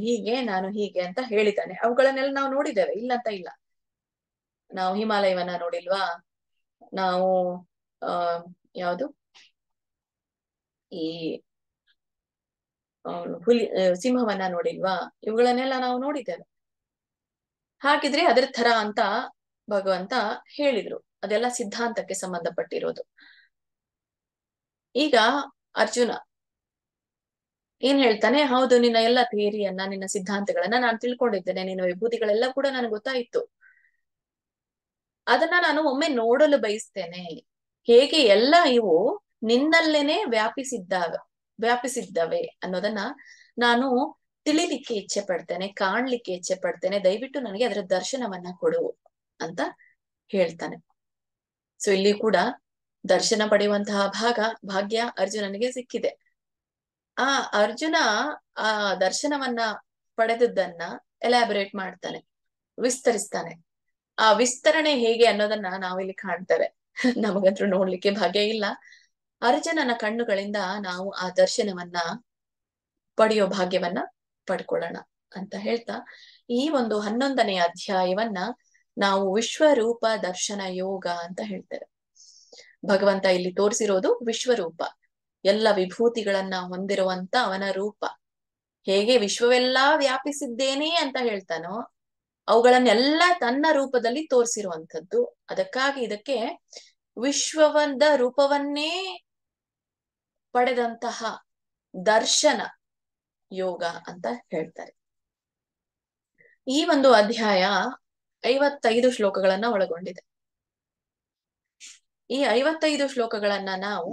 ಹೀಗೆ ಅಂತ ಹೇಳಿದ್ದಾನೆ. ಅವುಗಳನ್ನೆಲ್ಲ ನಾವು ನೋಡಿದ್ದೇವೆ, ಇಲ್ಲ ಅಂತ ಇಲ್ಲ. ನಾವು ಹಿಮಾಲಯವನ್ನ ನೋಡಿಲ್ವಾ, ನಾವು ಯಾವುದು ಈ ಸಿಂಹವನ್ನ ನೋಡಿಲ್ವಾ, ಇವುಗಳನ್ನೆಲ್ಲ ನಾವು ನೋಡಿದ್ದೇವೆ. ಹಾಗಿದ್ರೆ ಅದರ ತರ ಅಂತ ಭಗವಂತ ಹೇಳಿದ್ರು. ಅದೆಲ್ಲ ಸಿದ್ಧಾಂತಕ್ಕೆ ಸಂಬಂಧಪಟ್ಟಿರೋದು. ಈಗ ಅರ್ಜುನ ಏನ್ ಹೇಳ್ತಾನೆ, ಹೌದು ನಿನ್ನ ಎಲ್ಲ ಥಿಯರಿಯನ್ನ, ನಿನ್ನ ಸಿದ್ಧಾಂತಗಳನ್ನ ನಾನು ತಿಳ್ಕೊಂಡಿದ್ದೇನೆ, ನಿನ್ನ ವಿಭೂತಿಗಳೆಲ್ಲ ಕೂಡ ನನಗೆ ಗೊತ್ತಾಯ್ತು. ಅದನ್ನ ನಾನು ಒಮ್ಮೆ ನೋಡಲು ಬಯಸ್ತೇನೆ. ಹೇಗೆ ಎಲ್ಲ ಇವು ನಿನ್ನಲ್ಲೇನೆ ವ್ಯಾಪಿಸಿದ್ದವೆ ಅನ್ನೋದನ್ನ ನಾನು ತಿಳಿಲಿಕ್ಕೆ ಇಚ್ಛೆ ಪಡ್ತೇನೆ, ಕಾಣ್ಲಿಕ್ಕೆ ಇಚ್ಛೆ ಪಡ್ತೇನೆ. ದಯವಿಟ್ಟು ನನಗೆ ಅದರ ದರ್ಶನವನ್ನ ಕೊಡು ಅಂತ ಹೇಳ್ತಾನೆ. ಸೊ ಇಲ್ಲಿ ಕೂಡ ದರ್ಶನ ಪಡೆಯುವಂತಹ ಭಾಗ್ಯ ಅರ್ಜುನನಿಗೆ ಸಿಕ್ಕಿದೆ. ಆ ಅರ್ಜುನ ಆ ದರ್ಶನವನ್ನ ಪಡೆದದ್ದನ್ನ ಎಲಾಬರೇಟ್ ಮಾಡ್ತಾನೆ, ವಿಸ್ತರಿಸ್ತಾನೆ. ಆ ವಿಸ್ತರಣೆ ಹೇಗೆ ಅನ್ನೋದನ್ನ ನಾವಿಲ್ಲಿ ಕಾಣ್ತೇವೆ. ನಮಗಂತೂ ನೋಡ್ಲಿಕ್ಕೆ ಭಾಗ್ಯ ಇಲ್ಲ. ಅರ್ಜುನನ ಕಣ್ಣುಗಳಿಂದ ನಾವು ಆ ದರ್ಶನವನ್ನ ಪಡೆಯೋ ಭಾಗ್ಯವನ್ನ ಪಡ್ಕೊಳ್ಳೋಣ ಅಂತ ಹೇಳ್ತಾ ಈ ಒಂದು 11ನೇ ಅಧ್ಯಾಯವನ್ನ ನಾವು ವಿಶ್ವರೂಪ ದರ್ಶನ ಯೋಗ ಅಂತ ಹೇಳ್ತೇವೆ. ಭಗವಂತ ಇಲ್ಲಿ ತೋರಿಸಿರೋದು ವಿಶ್ವರೂಪ, ಎಲ್ಲ ವಿಭೂತಿಗಳನ್ನ ಹೊಂದಿರುವಂತ ಅವನ ರೂಪ. ಹೇಗೆ ವಿಶ್ವವೆಲ್ಲಾ ವ್ಯಾಪಿಸಿದ್ದೇನೆ ಅಂತ ಹೇಳ್ತಾನೋ ಅವುಗಳನ್ನೆಲ್ಲ ತನ್ನ ರೂಪದಲ್ಲಿ ತೋರಿಸಿರುವಂಥದ್ದು. ಅದಕ್ಕಾಗಿ ಇದಕ್ಕೆ ವಿಶ್ವದ ರೂಪವನ್ನೇ ಪಡೆದಂತಹ ದರ್ಶನ ಯೋಗ ಅಂತ ಹೇಳ್ತಾರೆ. ಈ ಒಂದು ಅಧ್ಯಾಯ 55 ಶ್ಲೋಕಗಳನ್ನ ಒಳಗೊಂಡಿದೆ. ಈ 55 ಶ್ಲೋಕಗಳನ್ನ ನಾವು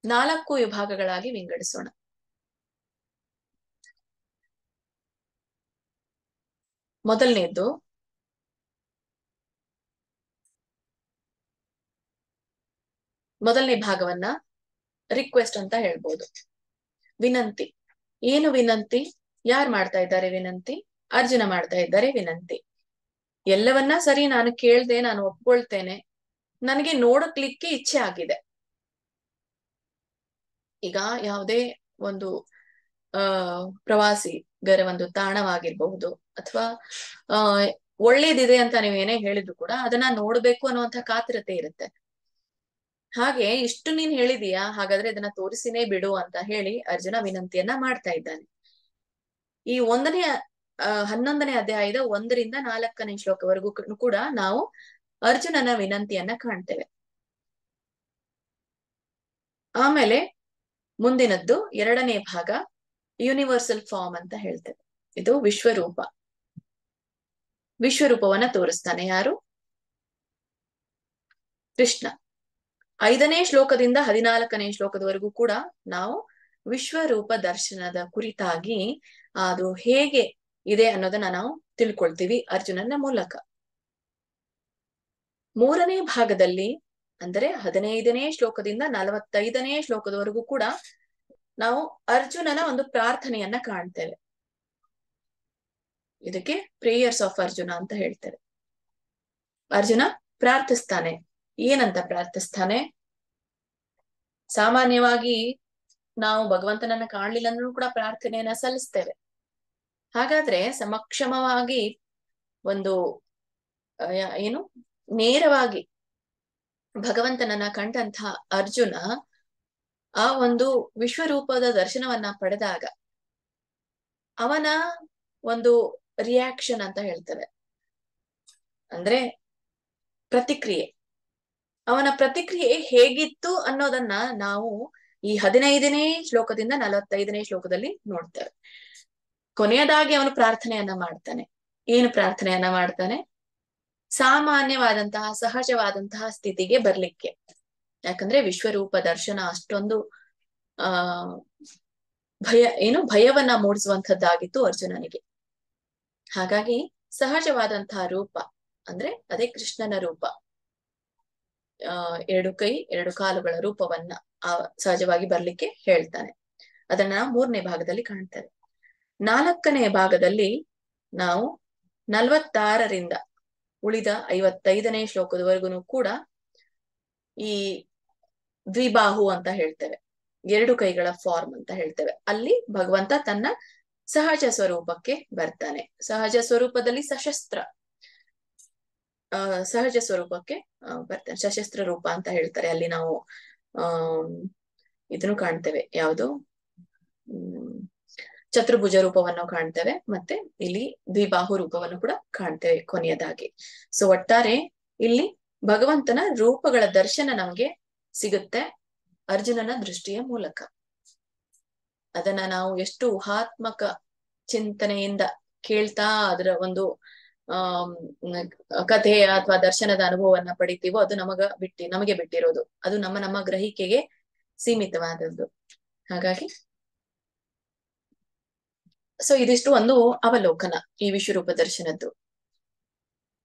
4 ವಿಭಾಗಗಳಾಗಿ ವಿಂಗಡಿಸೋಣ. ಮೊದಲನೇ ಭಾಗವನ್ನ ರಿಕ್ವೆಸ್ಟ್ ಅಂತ ಹೇಳ್ಬೋದು. ವಿನಂತಿ. ಏನು ವಿನಂತಿ? ಯಾರು ಮಾಡ್ತಾ ಇದ್ದಾರೆ ವಿನಂತಿ? ಅರ್ಜುನ ಮಾಡ್ತಾ ಇದ್ದಾರೆ ವಿನಂತಿ. ಎಲ್ಲವನ್ನ ಸರಿ ನಾನು ಕೇಳ್ದೆ, ನಾನು ಒಪ್ಕೊಳ್ತೇನೆ, ನನಗೆ ನೋಡಕ್ಲಿಕ್ಕೆ ಇಚ್ಛೆ ಆಗಿದೆ. ಈಗ ಯಾವುದೇ ಒಂದು ಪ್ರವಾಸಿಗರ ಒಂದು ತಾಣವಾಗಿರ್ಬಹುದು ಅಥವಾ ಒಳ್ಳೇದಿದೆ ಅಂತ ನೀವೇನೇ ಹೇಳಿದ್ರು ಕೂಡ ಅದನ್ನ ನೋಡ್ಬೇಕು ಅನ್ನುವಂಥ ಕಾತರತೆ ಇರುತ್ತೆ. ಹಾಗೆ ಇಷ್ಟು ನೀನ್ ಹೇಳಿದೀಯಾ, ಹಾಗಾದ್ರೆ ಇದನ್ನ ತೋರಿಸಿನೇ ಬಿಡು ಅಂತ ಹೇಳಿ ಅರ್ಜುನ ವಿನಂತಿಯನ್ನ ಮಾಡ್ತಾ ಇದ್ದಾನೆ. ಈ 11ನೇ ಅಧ್ಯಾಯದ 1ರಿಂದ 4ನೇ ಶ್ಲೋಕವರೆಗೂ ಕೂಡ ನಾವು ಅರ್ಜುನನ ವಿನಂತಿಯನ್ನ ಕಾಣ್ತೇವೆ. ಆಮೇಲೆ ಮುಂದಿನದ್ದು 2ನೇ ಭಾಗ ಯೂನಿವರ್ಸಲ್ ಫಾರ್ಮ್ ಅಂತ ಹೇಳ್ತೇವೆ. ಇದು ವಿಶ್ವರೂಪವನ್ನ ತೋರಿಸ್ತಾನೆ. ಯಾರು? ಕೃಷ್ಣ. 5ನೇ ಶ್ಲೋಕದಿಂದ 14ನೇ ಶ್ಲೋಕದವರೆಗೂ ಕೂಡ ನಾವು ವಿಶ್ವರೂಪ ದರ್ಶನದ ಕುರಿತಾಗಿ ಅದು ಹೇಗೆ ಇದೆ ಅನ್ನೋದನ್ನ ನಾವು ತಿಳ್ಕೊಳ್ತೀವಿ ಅರ್ಜುನನ ಮೂಲಕ. 3ನೇ ಭಾಗದಲ್ಲಿ ಅಂದರೆ 15ನೇ ಶ್ಲೋಕದಿಂದ 45ನೇ ಶ್ಲೋಕದವರೆಗೂ ಕೂಡ ನಾವು ಅರ್ಜುನನ ಒಂದು ಪ್ರಾರ್ಥನೆಯನ್ನ ಕಾಣ್ತೇವೆ. ಇದಕ್ಕೆ ಪ್ರೇಯರ್ಸ್ ಆಫ್ ಅರ್ಜುನ ಅಂತ ಹೇಳ್ತೇವೆ. ಅರ್ಜುನ ಪ್ರಾರ್ಥಿಸ್ತಾನೆ. ಏನಂತ ಪ್ರಾರ್ಥಿಸ್ತಾನೆ? ಸಾಮಾನ್ಯವಾಗಿ ನಾವು ಭಗವಂತನನ್ನ ಕಾಣ್ಲಿಲ್ಲ ಅಂದ್ರೂ ಕೂಡ ಪ್ರಾರ್ಥನೆಯನ್ನ ಸಲ್ಲಿಸ್ತೇವೆ. ಹಾಗಾದ್ರೆ ಸಮಕ್ಷಮವಾಗಿ ಒಂದು ನೇರವಾಗಿ ಭಗವಂತನನ್ನ ಕಂಡಂತಹ ಅರ್ಜುನ ಆ ಒಂದು ವಿಶ್ವರೂಪದ ದರ್ಶನವನ್ನ ಪಡೆದಾಗ ಅವನ ಒಂದು ರಿಯಾಕ್ಷನ್ ಅಂತ ಹೇಳ್ತೇವೆ, ಅಂದ್ರೆ ಪ್ರತಿಕ್ರಿಯೆ. ಅವನ ಪ್ರತಿಕ್ರಿಯೆ ಹೇಗಿತ್ತು ಅನ್ನೋದನ್ನ ನಾವು ಈ 15ನೇ ಶ್ಲೋಕದಿಂದ 45ನೇ ಶ್ಲೋಕದಲ್ಲಿ ನೋಡ್ತೇವೆ. ಕೊನೆಯದಾಗಿ ಅವನು ಪ್ರಾರ್ಥನೆಯನ್ನ ಮಾಡ್ತಾನೆ. ಏನು ಪ್ರಾರ್ಥನೆಯನ್ನ ಮಾಡ್ತಾನೆ? ಸಾಮಾನ್ಯವಾದಂತಹ ಸಹಜವಾದಂತಹ ಸ್ಥಿತಿಗೆ ಬರ್ಲಿಕ್ಕೆ. ಯಾಕಂದ್ರೆ ವಿಶ್ವರೂಪ ದರ್ಶನ ಅಷ್ಟೊಂದು ಭಯವನ್ನ ಮೂಡಿಸುವಂತದ್ದಾಗಿತ್ತು ಅರ್ಜುನನಿಗೆ. ಹಾಗಾಗಿ ಸಹಜವಾದಂತಹ ರೂಪ ಅಂದ್ರೆ ಅದೇ ಕೃಷ್ಣನ ರೂಪ, 2 ಕೈ 2 ಕಾಲುಗಳ ರೂಪವನ್ನ ಸಹಜವಾಗಿ ಬರ್ಲಿಕ್ಕೆ ಹೇಳ್ತಾನೆ. ಅದನ್ನ 3ನೇ ಭಾಗದಲ್ಲಿ ಕಾಣ್ತೇವೆ. 4ನೇ ಭಾಗದಲ್ಲಿ ನಾವು 46ರಿಂದ ಉಳಿದ 55ನೇ ಶ್ಲೋಕದವರೆಗೂ ಕೂಡ ಈ ದ್ವಿಬಾಹು ಅಂತ ಹೇಳ್ತೇವೆ, 2 ಕೈಗಳ ಫಾರ್ಮ್ ಅಂತ ಹೇಳ್ತೇವೆ. ಅಲ್ಲಿ ಭಗವಂತ ತನ್ನ ಸಹಜ ಸ್ವರೂಪಕ್ಕೆ ಬರ್ತಾನೆ. ಸಹಜ ಸ್ವರೂಪದಲ್ಲಿ ಸಹಜ ಸ್ವರೂಪಕ್ಕೆ ಬರ್ತಾನೆ. ಸಶಸ್ತ್ರ ರೂಪ ಅಂತ ಹೇಳ್ತಾರೆ. ಅಲ್ಲಿ ನಾವು ಇದನ್ನು ಕಾಣ್ತೇವೆ. ಯಾವುದು? ಚತುರ್ಭುಜ ರೂಪವನ್ನು ಕಾಣ್ತೇವೆ. ಮತ್ತೆ ಇಲ್ಲಿ ದ್ವಿಬಾಹು ರೂಪವನ್ನು ಕೂಡ ಕಾಣ್ತೇವೆ ಕೊನೆಯದಾಗಿ. ಸೊ ಒಟ್ಟಾರೆ ಇಲ್ಲಿ ಭಗವಂತನ ರೂಪಗಳ ದರ್ಶನ ನಮಗೆ ಸಿಗುತ್ತೆ ಅರ್ಜುನನ ದೃಷ್ಟಿಯ ಮೂಲಕ. ಅದನ್ನ ನಾವು ಎಷ್ಟು ಊಹಾತ್ಮಕ ಚಿಂತನೆಯಿಂದ ಕೇಳ್ತಾ ಅದರ ಒಂದು ಕಥೆಯ ಅಥವಾ ದರ್ಶನದ ಅನುಭವವನ್ನ ಪಡಿತೀವೋ ಅದು ನಮಗೆ ಬಿಟ್ಟಿರೋದು. ಅದು ನಮ್ಮ ಗ್ರಹಿಕೆಗೆ ಸೀಮಿತವಾದದ್ದು. ಹಾಗಾಗಿ ಸೊ ಇದಿಷ್ಟು ಒಂದು ಅವಲೋಕನ ಈ ವಿಶ್ವರೂಪ ದರ್ಶನದ್ದು.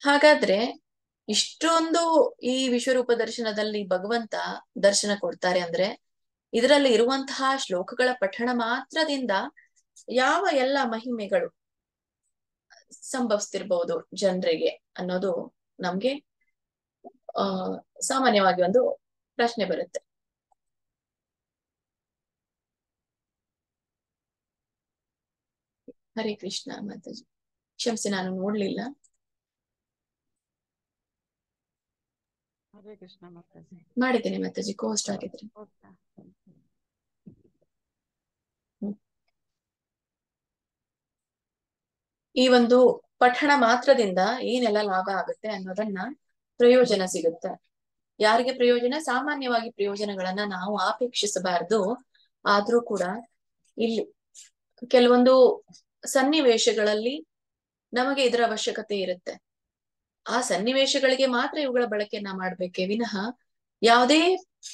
ಹಾಗಾದ್ರೆ ಇಷ್ಟೊಂದು ಈ ವಿಶ್ವರೂಪ ದರ್ಶನದಲ್ಲಿ ಭಗವಂತ ದರ್ಶನ ಕೊಡ್ತಾರೆ ಅಂದ್ರೆ ಇದರಲ್ಲಿ ಇರುವಂತಹ ಶ್ಲೋಕಗಳ ಪಠಣ ಮಾತ್ರದಿಂದ ಯಾವ ಎಲ್ಲ ಮಹಿಮೆಗಳು ಸಂಭವಿಸ್ತಿರ್ಬಹುದು ಜನರಿಗೆ ಅನ್ನೋದು ನಮ್ಗೆ ಸಾಮಾನ್ಯವಾಗಿ ಒಂದು ಪ್ರಶ್ನೆ ಬರುತ್ತೆ. ಹರೇ ಕೃಷ್ಣ ಮಾತಾಜಿ. ಕ್ಷಮಿಸಿ, ನಾನು ನೋಡ್ಲಿಲ್ಲ. ಹರೇ ಕೃಷ್ಣ ಮಾತಾಜಿ. ಮಾಡಿದ್ದೀನಿ ಮಾತಾಜಿ, ಕೋಸ್ಟ್ ಆಗಿದ್ರಿ. ಈ ಒಂದು ಪಠಣ ಮಾತ್ರದಿಂದ ಏನೆಲ್ಲ ಲಾಭ ಆಗುತ್ತೆ ಅನ್ನೋದನ್ನ ಪ್ರಯೋಜನ ಸಿಗುತ್ತೆ. ಯಾರಿಗೆ ಪ್ರಯೋಜನ? ಸಾಮಾನ್ಯವಾಗಿ ಪ್ರಯೋಜನಗಳನ್ನ ನಾವು ಅಪೇಕ್ಷಿಸಬಾರದು. ಆದ್ರೂ ಕೂಡ ಇಲ್ಲಿ ಕೆಲವೊಂದು ಸನ್ನಿವೇಶಗಳಲ್ಲಿ ನಮಗೆ ಇದರ ಅವಶ್ಯಕತೆ ಇರುತ್ತೆ. ಆ ಸನ್ನಿವೇಶಗಳಿಗೆ ಮಾತ್ರ ಇವುಗಳ ಬಳಕೆಯನ್ನ ಮಾಡ್ಬೇಕೇ ವಿನಃ ಯಾವುದೇ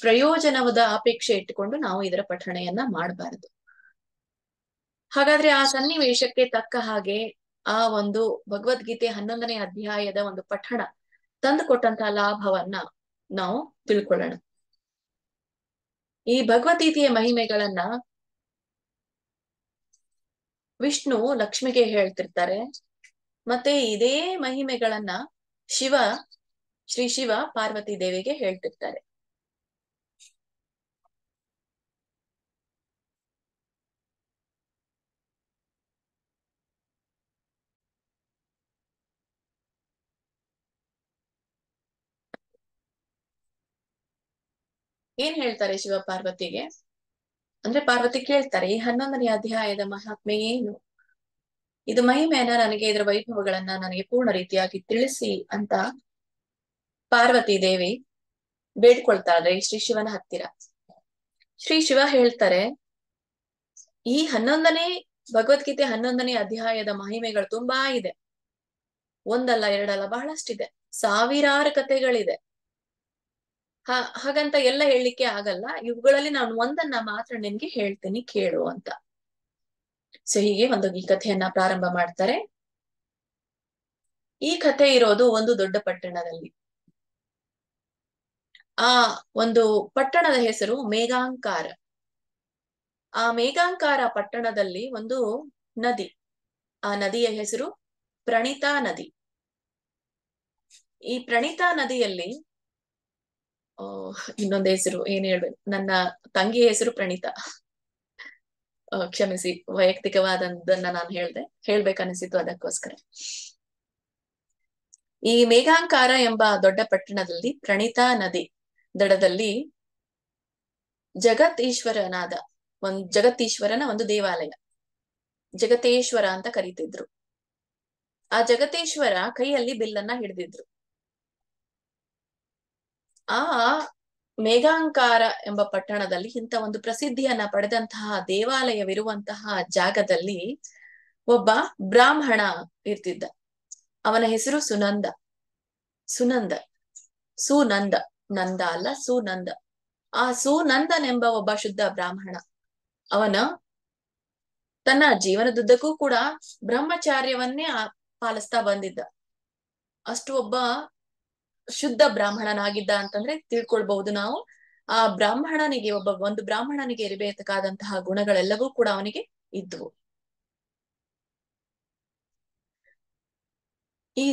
ಪ್ರಯೋಜನವಾದ ಅಪೇಕ್ಷೆ ಇಟ್ಟುಕೊಂಡು ನಾವು ಇದರ ಪಠಣೆಯನ್ನ ಮಾಡಬಾರದು. ಹಾಗಾದ್ರೆ ಆ ಸನ್ನಿವೇಶಕ್ಕೆ ತಕ್ಕ ಹಾಗೆ ಆ ಒಂದು ಭಗವದ್ಗೀತೆ 11ನೇ ಅಧ್ಯಾಯದ ಒಂದು ಪಠಣ ತಂದುಕೊಟ್ಟಂತಹ ಲಾಭವನ್ನ ನಾವು ತಿಳ್ಕೊಳ್ಳೋಣ. ಈ ಭಗವದ್ಗೀತೆಯ ಮಹಿಮೆಗಳನ್ನ ವಿಷ್ಣು ಲಕ್ಷ್ಮಿಗೆ ಹೇಳ್ತಿರ್ತಾರೆ. ಮತ್ತೆ ಇದೇ ಮಹಿಮೆಗಳನ್ನ ಶ್ರೀ ಶಿವ ಪಾರ್ವತಿ ದೇವಿಗೆ ಹೇಳ್ತಿರ್ತಾರೆ. ಏನ್ ಹೇಳ್ತಾರೆ ಶಿವ ಪಾರ್ವತಿಗೆ ಅಂದ್ರೆ, ಪಾರ್ವತಿ ಕೇಳ್ತಾರೆ, ಈ 11ನೇ ಅಧ್ಯಾಯದ ಮಹಾತ್ಮೆ ಏನು? ಇದು ಮಹಿಮೆಯನ್ನ ನನಗೆ, ಇದರ ವೈಭವಗಳನ್ನ ನನಗೆ ಪೂರ್ಣ ರೀತಿಯಾಗಿ ತಿಳಿಸಿ ಅಂತ ಪಾರ್ವತಿ ದೇವಿ ಬೇಡ್ಕೊಳ್ತಾರೆ ಶ್ರೀ ಶಿವನ ಹತ್ತಿರ. ಶ್ರೀ ಶಿವ ಹೇಳ್ತಾರೆ, ಈ ಭಗವದ್ಗೀತೆ 11ನೇ ಅಧ್ಯಾಯದ ಮಹಿಮೆಗಳು ತುಂಬಾ ಇದೆ. ಒಂದಲ್ಲ ಎರಡಲ್ಲ, ಬಹಳಷ್ಟಿದೆ. ಸಾವಿರಾರು ಕಥೆಗಳಿದೆ. ಹಾಗಂತ ಎಲ್ಲ ಹೇಳಲಿಕ್ಕೆ ಆಗಲ್ಲ. ಇವುಗಳಲ್ಲಿ ನಾನು ಒಂದನ್ನ ಮಾತ್ರ ನಿನ್ಗೆ ಹೇಳ್ತೀನಿ, ಕೇಳು ಅಂತ. ಸೊ ಹೀಗೆ ಈ ಕಥೆಯನ್ನ ಪ್ರಾರಂಭ ಮಾಡ್ತಾರೆ. ಈ ಕಥೆ ಇರೋದು ಒಂದು ದೊಡ್ಡ ಪಟ್ಟಣದಲ್ಲಿ. ಆ ಒಂದು ಪಟ್ಟಣದ ಹೆಸರು ಮೇಘಾಂಕಾರ. ಆ ಮೇಘಾಂಕಾರ ಪಟ್ಟಣದಲ್ಲಿ ಒಂದು ನದಿ, ಆ ನದಿಯ ಹೆಸರು ಪ್ರಣಿತಾ ನದಿ. ಈ ಪ್ರಣಿತಾ ನದಿಯಲ್ಲಿ ಇನ್ನೊಂದು ಹೆಸರು ಏನ್ ಹೇಳ್ಬೇಕು, ನನ್ನ ತಂಗಿ ಹೆಸರು ಪ್ರಣೀತಾ. ಕ್ಷಮಿಸಿ, ವೈಯಕ್ತಿಕವಾದದ್ದನ್ನ ನಾನು ಹೇಳ್ಬೇಕನ್ನಿಸಿತು, ಅದಕ್ಕೋಸ್ಕರ. ಈ ಮೇಘಾಂಕಾರ ಎಂಬ ದೊಡ್ಡ ಪಟ್ಟಣದಲ್ಲಿ ಪ್ರಣಿತಾ ನದಿ ದಡದಲ್ಲಿ ಜಗತೀಶ್ವರನ ಒಂದು ದೇವಾಲಯ, ಜಗತೇಶ್ವರ ಅಂತ ಕರೀತಿದ್ರು. ಆ ಜಗತೇಶ್ವರ ಕೈಯಲ್ಲಿ ಬಿಲ್ಲನ್ನ ಹಿಡಿದಿದ್ರು. ಆ ಮೇಘಾಂಕಾರ ಎಂಬ ಪಟ್ಟಣದಲ್ಲಿ ಇಂಥ ಒಂದು ಪ್ರಸಿದ್ಧಿಯನ್ನ ಪಡೆದಂತಹ ದೇವಾಲಯವಿರುವಂತಹ ಜಾಗದಲ್ಲಿ ಒಬ್ಬ ಬ್ರಾಹ್ಮಣ ಇರ್ತಿದ್ದ. ಅವನ ಹೆಸರು ಸುನಂದ. ನಂದ ಅಲ್ಲ, ಸುನಂದ. ಆ ಸುನಂದನೆಂಬ ಒಬ್ಬ ಶುದ್ಧ ಬ್ರಾಹ್ಮಣ. ಅವನ ತನ್ನ ಜೀವನದುದ್ದಕ್ಕೂ ಕೂಡ ಬ್ರಹ್ಮಚಾರ್ಯವನ್ನೇ ಪಾಲಿಸ್ತಾ ಬಂದಿದ್ದ. ಅಷ್ಟು ಒಬ್ಬ ಶುದ್ಧ ಬ್ರಾಹ್ಮಣನಾಗಿದ್ದ ಅಂತಂದ್ರೆ ತಿಳ್ಕೊಳ್ಬಹುದು ನಾವು. ಆ ಬ್ರಾಹ್ಮಣನಿಗೆ ಒಂದು ಬ್ರಾಹ್ಮಣನಿಗೆ ಇರಬೇಕಾದಂತಹ ಗುಣಗಳೆಲ್ಲವೂ ಕೂಡ ಅವನಿಗೆ ಇದ್ವು. ಈ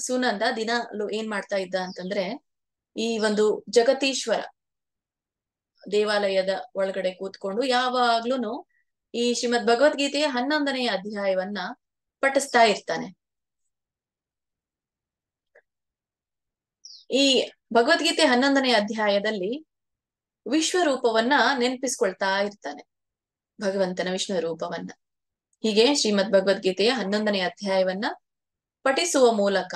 ಸುನಂದ ದಿನಾಲು ಏನ್ ಮಾಡ್ತಾ ಇದ್ದ ಅಂತಂದ್ರೆ, ಈ ಒಂದು ಜಗತೀಶ್ವರ ದೇವಾಲಯದ ಒಳಗಡೆ ಕೂತ್ಕೊಂಡು ಯಾವಾಗ್ಲೂನು ಈ ಶ್ರೀಮದ್ ಭಗವದ್ಗೀತೆಯ 11ನೇ ಅಧ್ಯಾಯವನ್ನ ಪಠಿಸ್ತಾ ಇರ್ತಾನೆ. ಈ ಭಗವದ್ಗೀತೆ 11ನೇ ಅಧ್ಯಾಯದಲ್ಲಿ ವಿಶ್ವರೂಪವನ್ನ ನೆನಪಿಸ್ಕೊಳ್ತಾ ಇರ್ತಾನೆ, ಭಗವಂತನ ವಿಷ್ಣು ರೂಪವನ್ನ. ಹೀಗೆ ಶ್ರೀಮದ್ ಭಗವದ್ಗೀತೆಯ 11ನೇ ಅಧ್ಯಾಯವನ್ನ ಪಠಿಸುವ ಮೂಲಕ,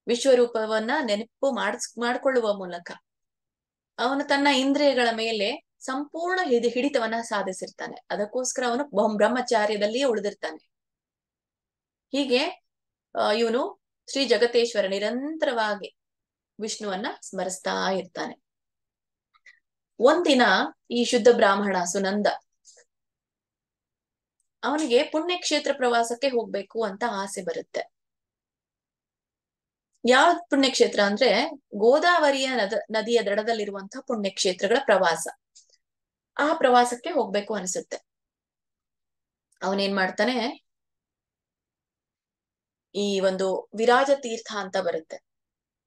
ವಿಶ್ವರೂಪವನ್ನ ನೆನಪು ಮಾಡ್ಕೊಳ್ಳುವ ಮೂಲಕ ಅವನು ತನ್ನ ಇಂದ್ರಿಯಗಳ ಮೇಲೆ ಸಂಪೂರ್ಣ ಹಿಡಿತವನ್ನ ಸಾಧಿಸಿರ್ತಾನೆ. ಅದಕ್ಕೋಸ್ಕರ ಅವನು ಬ್ರಹ್ಮಚಾರ್ಯದಲ್ಲಿಯೇ ಉಳಿದಿರ್ತಾನೆ. ಹೀಗೆ ಇವನು ಶ್ರೀ ಜಗತೇಶ್ವರ ನಿರಂತರವಾಗಿ ವಿಷ್ಣುವನ್ನ ಸ್ಮರಿಸ್ತಾ ಇರ್ತಾನೆ. ಒಂದಿನ ಈ ಶುದ್ಧ ಬ್ರಾಹ್ಮಣ ಸುನಂದ ಅವನಿಗೆ ಪುಣ್ಯಕ್ಷೇತ್ರ ಪ್ರವಾಸಕ್ಕೆ ಹೋಗ್ಬೇಕು ಅಂತ ಆಸೆ ಬರುತ್ತೆ. ಯಾವ ಪುಣ್ಯಕ್ಷೇತ್ರ ಅಂದ್ರೆ, ಗೋದಾವರಿಯ ನದಿಯ ದಡದಲ್ಲಿರುವಂತಹ ಪುಣ್ಯಕ್ಷೇತ್ರಗಳ ಪ್ರವಾಸ. ಆ ಪ್ರವಾಸಕ್ಕೆ ಹೋಗ್ಬೇಕು ಅನ್ಸುತ್ತೆ. ಅವನೇನ್ ಮಾಡ್ತಾನೆ, ಈ ಒಂದು ವಿರಾಜ ತೀರ್ಥ ಅಂತ ಬರುತ್ತೆ,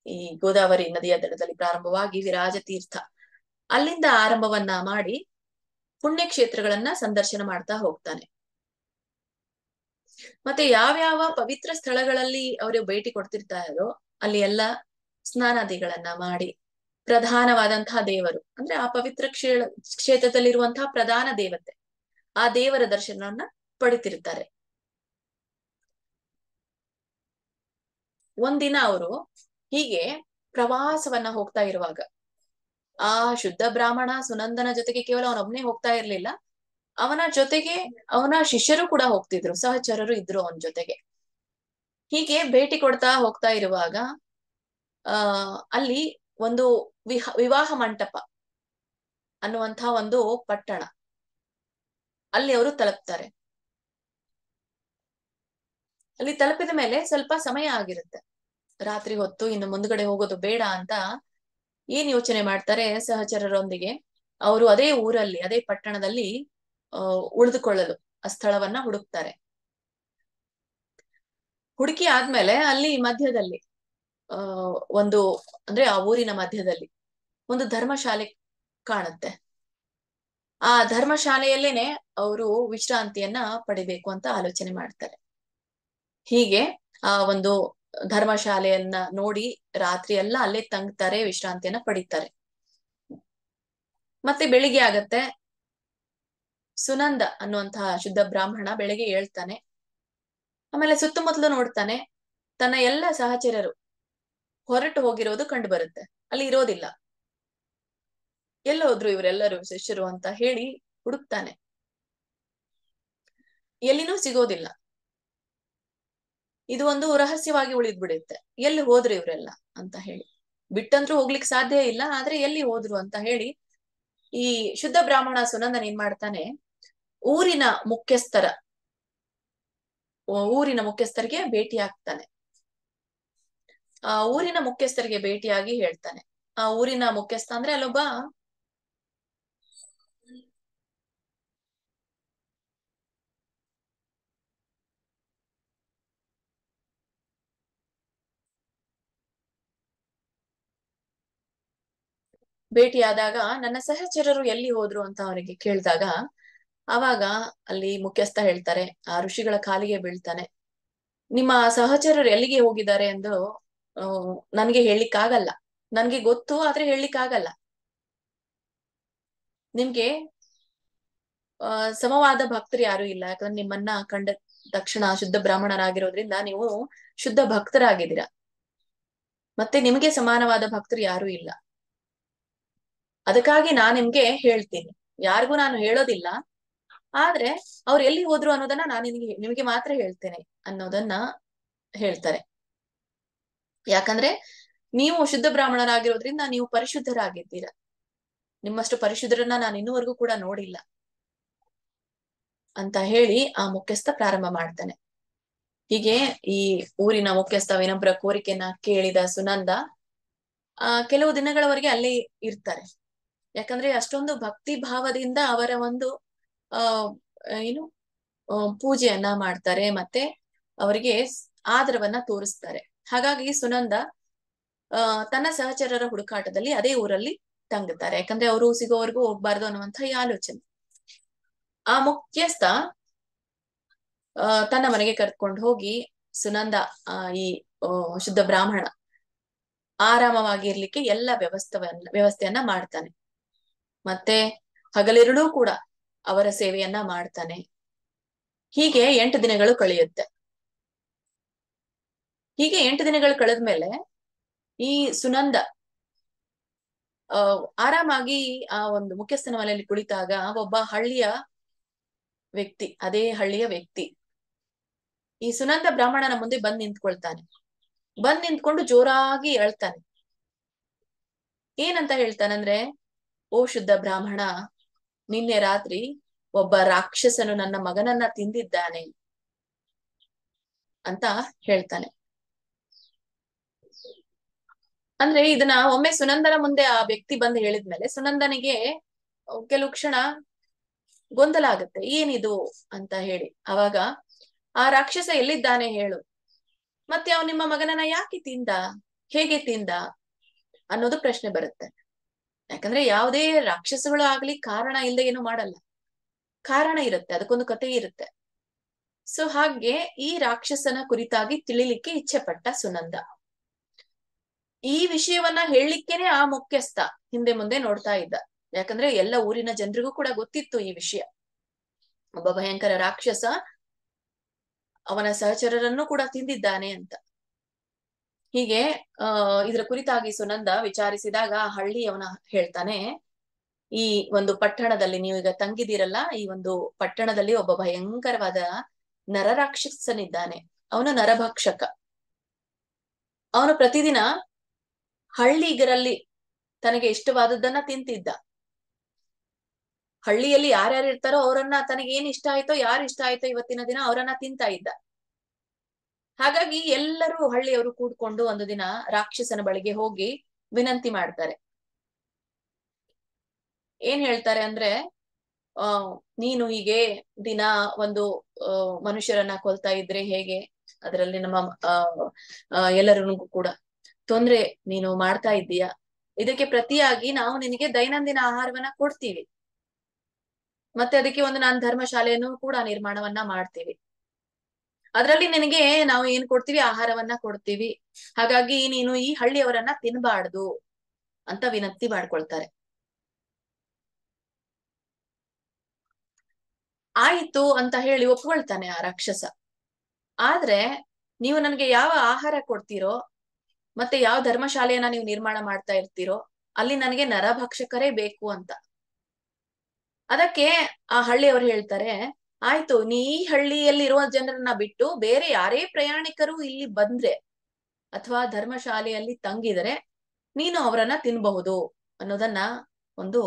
ಈ ಗೋದಾವರಿ ನದಿಯ ದಡದಲ್ಲಿ ಪ್ರಾರಂಭವಾಗಿ ವಿರಾಜ ತೀರ್ಥ, ಅಲ್ಲಿಂದ ಆರಂಭವನ್ನ ಮಾಡಿ ಪುಣ್ಯಕ್ಷೇತ್ರಗಳನ್ನ ಸಂದರ್ಶನ ಮಾಡ್ತಾ ಹೋಗ್ತಾನೆ. ಮತ್ತೆ ಯಾವ್ಯಾವ ಪವಿತ್ರ ಸ್ಥಳಗಳಲ್ಲಿ ಅವರು ಭೇಟಿ ಕೊಡ್ತಿರ್ತಾರೋ ಅಲ್ಲಿ ಎಲ್ಲ ಸ್ನಾನಾದಿಗಳನ್ನ ಮಾಡಿ ಪ್ರಧಾನವಾದಂತಹ ದೇವರು ಅಂದ್ರೆ ಆ ಪವಿತ್ರ ಕ್ಷೇತ್ರದಲ್ಲಿರುವಂತಹ ಪ್ರಧಾನ ದೇವತೆ ಆ ದೇವರ ದರ್ಶನವನ್ನ ಪಡಿತಿರ್ತಾರೆ. ಒಂದಿನ ಅವರು ಹೀಗೆ ಪ್ರವಾಸವನ್ನ ಹೋಗ್ತಾ ಇರುವಾಗ ಆ ಶುದ್ಧ ಬ್ರಾಹ್ಮಣ ಸುನಂದನ ಜೊತೆಗೆ ಕೇವಲ ಅವನೊಬ್ನೇ ಹೋಗ್ತಾ ಇರ್ಲಿಲ್ಲ, ಅವನ ಜೊತೆಗೆ ಅವನ ಶಿಷ್ಯರು ಕೂಡ ಹೋಗ್ತಿದ್ರು, ಸಹಚರರು ಇದ್ರು ಅವನ ಜೊತೆಗೆ. ಹೀಗೆ ಭೇಟಿ ಕೊಡ್ತಾ ಹೋಗ್ತಾ ಇರುವಾಗ ಅಲ್ಲಿ ಒಂದು ವಿವಾಹ ಮಂಟಪ ಅನ್ನುವಂತಹ ಒಂದು ಪಟ್ಟಣ, ಅಲ್ಲಿ ಅವರು ತಲುಪ್ತಾರೆ. ಅಲ್ಲಿ ತಲುಪಿದ ಮೇಲೆ ಸ್ವಲ್ಪ ಸಮಯ ಆಗಿರುತ್ತೆ, ರಾತ್ರಿ ಹೊತ್ತು, ಇನ್ನು ಮುಂದ್ಗಡೆ ಹೋಗೋದು ಬೇಡ ಅಂತ ಏನ್ ಯೋಚನೆ ಮಾಡ್ತಾರೆ ಸಹಚರರೊಂದಿಗೆ, ಅವರು ಅದೇ ಊರಲ್ಲಿ ಅದೇ ಪಟ್ಟಣದಲ್ಲಿ ಉಳಿದುಕೊಳ್ಳಲು ಆ ಸ್ಥಳವನ್ನ ಹುಡುಕ್ತಾರೆ. ಹುಡುಕಿ ಆದ್ಮೇಲೆ ಅಲ್ಲಿ ಮಧ್ಯದಲ್ಲಿ ಒಂದು ಅಂದ್ರೆ ಆ ಊರಿನ ಮಧ್ಯದಲ್ಲಿ ಒಂದು ಧರ್ಮಶಾಲೆ ಕಾಣುತ್ತೆ. ಆ ಧರ್ಮಶಾಲೆಯಲ್ಲೇನೆ ಅವರು ವಿಶ್ರಾಂತಿಯನ್ನ ಪಡಿಬೇಕು ಅಂತ ಆಲೋಚನೆ ಮಾಡ್ತಾರೆ. ಹೀಗೆ ಆ ಒಂದು ಧರ್ಮಶಾಲೆಯನ್ನ ನೋಡಿ ರಾತ್ರಿ ಎಲ್ಲ ಅಲ್ಲೇ ತಂಗ್ತಾರೆ, ವಿಶ್ರಾಂತಿಯನ್ನ ಪಡಿತಾರೆ. ಮತ್ತೆ ಬೆಳಿಗ್ಗೆ ಆಗತ್ತೆ. ಸುನಂದ ಅನ್ನುವಂತಹ ಶುದ್ಧ ಬ್ರಾಹ್ಮಣ ಬೆಳಿಗ್ಗೆ ಹೇಳ್ತಾನೆ. ಆಮೇಲೆ ಸುತ್ತಮುತ್ತಲು ನೋಡ್ತಾನೆ, ತನ್ನ ಎಲ್ಲ ಸಹಚರರು ಹೊರಟು ಹೋಗಿರೋದು ಕಂಡು ಬರುತ್ತೆ, ಅಲ್ಲಿ ಇರೋದಿಲ್ಲ. ಎಲ್ಲೋದ್ರು ಇವರೆಲ್ಲರೂ ಶಿಷ್ಯರು ಅಂತ ಹೇಳಿ ಹುಡುಕ್ತಾನೆ, ಎಲ್ಲಿನೂ ಸಿಗೋದಿಲ್ಲ. ಇದು ಒಂದು ರಹಸ್ಯವಾಗಿ ಉಳಿದ್ಬಿಡುತ್ತೆ, ಎಲ್ಲಿ ಹೋದ್ರು ಇವರೆಲ್ಲ ಅಂತ ಹೇಳಿ. ಬಿಟ್ಟಂದ್ರೂ ಹೋಗ್ಲಿಕ್ಕೆ ಸಾಧ್ಯ ಇಲ್ಲ, ಆದ್ರೆ ಎಲ್ಲಿ ಹೋದ್ರು ಅಂತ ಹೇಳಿ ಈ ಶುದ್ಧ ಬ್ರಾಹ್ಮಣ ಸುನಂದನ್ ಏನ್ ಮಾಡ್ತಾನೆ, ಊರಿನ ಮುಖ್ಯಸ್ಥರಿಗೆ ಭೇಟಿ ಆಗ್ತಾನೆ. ಆ ಊರಿನ ಮುಖ್ಯಸ್ಥರಿಗೆ ಭೇಟಿಯಾಗಿ ಹೇಳ್ತಾನೆ. ಆ ಊರಿನ ಮುಖ್ಯಸ್ಥ ಅಂದ್ರೆ ಅಲ್ಲೊಬ್ಬ ಭೇಟಿಯಾದಾಗ ನನ್ನ ಸಹಚರರು ಎಲ್ಲಿ ಹೋದ್ರು ಅಂತ ಅವನಿಗೆ ಕೇಳಿದಾಗ ಅವಾಗ ಅಲ್ಲಿ ಮುಖ್ಯಸ್ಥ ಹೇಳ್ತಾರೆ, ಆ ಋಷಿಗಳ ಕಾಲಿಗೆ ಬೀಳ್ತಾನೆ, ನಿಮ್ಮ ಸಹಚರರು ಎಲ್ಲಿಗೆ ಹೋಗಿದ್ದಾರೆ ಎಂದು ನನ್ಗೆ ಹೇಳಲಿಕ್ಕಾಗಲ್ಲ, ನನ್ಗೆ ಗೊತ್ತು ಆದ್ರೆ ಹೇಳಲಿಕ್ಕಾಗಲ್ಲ. ನಿಮ್ಗೆ ಸಮವಾದ ಭಕ್ತರು ಯಾರು ಇಲ್ಲ, ಯಾಕಂದ್ರೆ ನಿಮ್ಮನ್ನ ಕಂಡ ತಕ್ಷಣ ಶುದ್ಧ ಬ್ರಾಹ್ಮಣರಾಗಿರೋದ್ರಿಂದ ನೀವು ಶುದ್ಧ ಭಕ್ತರಾಗಿದ್ದೀರಾ, ಮತ್ತೆ ನಿಮಗೆ ಸಮಾನವಾದ ಭಕ್ತರು ಯಾರು ಇಲ್ಲ. ಅದಕ್ಕಾಗಿ ನಾನ್ ನಿಮ್ಗೆ ಹೇಳ್ತೀನಿ, ಯಾರಿಗೂ ನಾನು ಹೇಳೋದಿಲ್ಲ, ಆದ್ರೆ ಅವ್ರು ಎಲ್ಲಿ ಹೋದ್ರು ಅನ್ನೋದನ್ನ ನಾನು ನಿಮಗೆ ಮಾತ್ರ ಹೇಳ್ತೇನೆ ಅನ್ನೋದನ್ನ ಹೇಳ್ತಾರೆ. ಯಾಕಂದ್ರೆ ನೀವು ಶುದ್ಧ ಬ್ರಾಹ್ಮಣರಾಗಿರೋದ್ರಿಂದ ನೀವು ಪರಿಶುದ್ಧರಾಗಿದ್ದೀರಾ, ನಿಮ್ಮಷ್ಟು ಪರಿಶುದ್ಧರನ್ನ ನಾನು ಇನ್ನುವರೆಗೂ ಕೂಡ ನೋಡಿಲ್ಲ ಅಂತ ಹೇಳಿ ಆ ಮುಖ್ಯಸ್ಥ ಪ್ರಾರಂಭ ಮಾಡ್ತಾನೆ. ಹೀಗೆ ಈ ಊರಿನ ಮುಖ್ಯಸ್ಥ ವಿನಮ್ರ ಕೋರಿಕೆಯನ್ನ ಕೇಳಿದ ಸುನಂದ ಕೆಲವು ದಿನಗಳವರೆಗೆ ಅಲ್ಲೇ ಇರ್ತಾರೆ. ಯಾಕಂದ್ರೆ ಅಷ್ಟೊಂದು ಭಕ್ತಿ ಭಾವದಿಂದ ಅವರ ಒಂದು ಏನು ಪೂಜೆಯನ್ನ ಮಾಡ್ತಾರೆ, ಮತ್ತೆ ಅವರಿಗೆ ಆದರವನ್ನ ತೋರಿಸ್ತಾರೆ. ಹಾಗಾಗಿ ಸುನಂದ ತನ್ನ ಸಹಚರರ ಹುಡುಕಾಟದಲ್ಲಿ ಅದೇ ಊರಲ್ಲಿ ತಂಗುತ್ತಾರೆ, ಯಾಕಂದ್ರೆ ಅವರು ಸಿಗೋವರೆಗೂ ಹೋಗ್ಬಾರ್ದು ಅನ್ನುವಂಥ ಈ ಆಲೋಚನೆ. ಆ ಮುಖ್ಯಸ್ಥ ತನ್ನ ಮನೆಗೆ ಕರ್ಕೊಂಡು ಹೋಗಿ ಸುನಂದ ಈ ಶುದ್ಧ ಬ್ರಾಹ್ಮಣ ಆರಾಮವಾಗಿರ್ಲಿಕ್ಕೆ ಎಲ್ಲ ವ್ಯವಸ್ಥೆಯನ್ನ ಮಾಡ್ತಾನೆ. ಮತ್ತೆ ಹಗಲಿರುಳು ಕೂಡ ಅವರ ಸೇವೆಯನ್ನ ಮಾಡ್ತಾನೆ. ಹೀಗೆ 8 ದಿನಗಳು ಕಳೆಯುತ್ತೆ. ಹೀಗೆ 8 ದಿನಗಳು ಕಳೆದ್ಮೇಲೆ ಈ ಸುನಂದ ಆರಾಮಾಗಿ ಆ ಒಂದು ಮುಖ್ಯಸ್ಥನ ಮನೆಯಲ್ಲಿ ಕುಳಿತಾಗ ಒಬ್ಬ ಅದೇ ಹಳ್ಳಿಯ ವ್ಯಕ್ತಿ ಈ ಸುನಂದ ಬ್ರಾಹ್ಮಣನ ಮುಂದೆ ಬಂದ್ ನಿಂತ್ಕೊಂಡು ಜೋರಾಗಿ ಅಳ್ತಾನೆ. ಏನಂತ ಹೇಳ್ತಾನಂದ್ರೆ, ಓ ಶುದ್ಧ ಬ್ರಾಹ್ಮಣ, ನಿನ್ನೆ ರಾತ್ರಿ ಒಬ್ಬ ರಾಕ್ಷಸನು ನನ್ನ ಮಗನನ್ನ ತಿಂದಿದ್ದಾನೆ ಅಂತ ಹೇಳ್ತಾನೆ. ಅಂದ್ರೆ ಇದನ್ನ ಒಮ್ಮೆ ಸುನಂದನ ಮುಂದೆ ಆ ವ್ಯಕ್ತಿ ಬಂದು ಹೇಳಿದ್ಮೇಲೆ ಸುನಂದನಿಗೆ ಕೆಲವು ಕ್ಷಣ ಗೊಂದಲ ಆಗುತ್ತೆ, ಏನಿದು ಅಂತ ಹೇಳಿ. ಅವಾಗ ಆ ರಾಕ್ಷಸ ಎಲ್ಲಿದ್ದಾನೆ ಹೇಳು, ಮತ್ತೆ ಅವ್ ನಿಮ್ಮ ಮಗನನ್ನ ಯಾಕೆ ತಿಂದ, ಹೇಗೆ ತಿಂದ ಅನ್ನೋದು ಪ್ರಶ್ನೆ ಬರುತ್ತೆ. ಯಾಕಂದ್ರೆ ಯಾವುದೇ ರಾಕ್ಷಸಗಳು ಆಗ್ಲಿ ಕಾರಣ ಇಲ್ಲದೆ ಏನು ಮಾಡಲ್ಲ, ಕಾರಣ ಇರುತ್ತೆ, ಅದಕ್ಕೊಂದು ಕಥೆ ಇರುತ್ತೆ. ಸೊ ಹಾಗೆ ಈ ರಾಕ್ಷಸನ ಕುರಿತಾಗಿ ತಿಳಿಲಿಕ್ಕೆ ಇಚ್ಛೆ ಪಟ್ಟ ಸುನಂದ. ಈ ವಿಷಯವನ್ನ ಹೇಳಲಿಕ್ಕೇನೆ ಆ ಮುಖ್ಯಸ್ಥ ಹಿಂದೆ ಮುಂದೆ ನೋಡ್ತಾ ಇದ್ದ. ಯಾಕಂದ್ರೆ ಎಲ್ಲ ಊರಿನ ಜನರಿಗೂ ಕೂಡ ಗೊತ್ತಿತ್ತು ಈ ವಿಷಯ. ಒಬ್ಬ ಭಯಂಕರ ರಾಕ್ಷಸ ಅವನ ಸಹಚರರನ್ನು ಕೂಡ ತಿಂದಿದ್ದಾನೆ ಅಂತ. ಹೀಗೆ ಇದರ ಕುರಿತಾಗಿ ಸುನಂದ ವಿಚಾರಿಸಿದಾಗ ಆ ಹಳ್ಳಿಯವನ ಹೇಳ್ತಾನೆ, ಈ ಒಂದು ಪಟ್ಟಣದಲ್ಲಿ ನೀವು ಈಗ ತಂಗಿದಿರಲ್ಲ, ಈ ಒಂದು ಪಟ್ಟಣದಲ್ಲಿ ಒಬ್ಬ ಭಯಂಕರವಾದ ನರರಾಕ್ಷಸನಿದ್ದಾನೆ. ಅವನು ನರಭಕ್ಷಕ. ಅವನು ಪ್ರತಿದಿನ ಹಳ್ಳಿಗರಲ್ಲಿ ತನಗೆ ಇಷ್ಟವಾದದ್ದನ್ನ ತಿಂತಿದ್ದ. ಹಳ್ಳಿಯಲ್ಲಿ ಯಾರ್ಯಾರು ಇರ್ತಾರೋ ಅವರನ್ನ, ತನಗೆ ಏನ್ ಇಷ್ಟ ಆಯ್ತೋ, ಯಾರು ಇಷ್ಟ ಆಯ್ತೋ ಇವತ್ತಿನ ದಿನ ಅವರನ್ನ ತಿಂತಾ ಇದ್ದ. ಹಾಗಾಗಿ ಎಲ್ಲರೂ ಹಳ್ಳಿಯವರು ಕೂಡ್ಕೊಂಡು ಒಂದು ದಿನ ರಾಕ್ಷಸನ ಬಳಿಗೆ ಹೋಗಿ ವಿನಂತಿ ಮಾಡ್ತಾರೆ. ಏನ್ ಹೇಳ್ತಾರೆ ಅಂದ್ರೆ, ನೀನು ಹೀಗೆ ದಿನ ಒಂದು ಮನುಷ್ಯರನ್ನ ಕೊಲ್ತಾ ಇದ್ರೆ ಹೇಗೆ, ಅದರಲ್ಲಿ ನಮ್ಮ ಎಲ್ಲರಿಗೂ ಕೂಡ ತೊಂದ್ರೆ ನೀನು ಮಾಡ್ತಾ ಇದ್ದೀಯ. ಇದಕ್ಕೆ ಪ್ರತಿಯಾಗಿ ನಾವು ನಿನಗೆ ದೈನಂದಿನ ಆಹಾರವನ್ನ ಕೊಡ್ತೀವಿ, ಮತ್ತೆ ಅದಕ್ಕೆ ಒಂದು ನಾನು ಧರ್ಮಶಾಲೆಯನ್ನು ಕೂಡ ನಿರ್ಮಾಣವನ್ನ ಮಾಡ್ತೀವಿ. ಅದರಲ್ಲಿ ನಿನಗೆ ನಾವು ಏನ್ ಕೊಡ್ತೀವಿ, ಆಹಾರವನ್ನ ಕೊಡ್ತೀವಿ. ಹಾಗಾಗಿ ನೀನು ಈ ಹಳ್ಳಿಯವರನ್ನ ತಿನ್ಬಾರ್ದು ಅಂತ ವಿನಂತಿ ಮಾಡ್ಕೊಳ್ತಾರೆ. ಆಯ್ತು ಅಂತ ಹೇಳಿ ಒಪ್ಕೊಳ್ತಾನೆ ಆ ರಾಕ್ಷಸ. ಆದ್ರೆ ನೀವು ನನಗೆ ಯಾವ ಆಹಾರ ಕೊಡ್ತೀರೋ, ಮತ್ತೆ ಯಾವ ಧರ್ಮಶಾಲೆಯನ್ನ ನೀವು ನಿರ್ಮಾಣ ಮಾಡ್ತಾ ಇರ್ತೀರೋ, ಅಲ್ಲಿ ನನಗೆ ನರಭಕ್ಷಕರೇ ಬೇಕು ಅಂತ. ಅದಕ್ಕೆ ಆ ಹಳ್ಳಿಯವರು ಹೇಳ್ತಾರೆ, ಆಯ್ತು, ನೀ ಈ ಹಳ್ಳಿಯಲ್ಲಿರುವ ಜನರನ್ನ ಬಿಟ್ಟು ಬೇರೆ ಯಾರೇ ಪ್ರಯಾಣಿಕರು ಇಲ್ಲಿ ಬಂದ್ರೆ ಅಥವಾ ಧರ್ಮಶಾಲೆಯಲ್ಲಿ ತಂಗಿದರೆ ನೀನು ಅವರನ್ನ ತಿನ್ಬಹುದು ಅನ್ನೋದನ್ನ ಒಂದು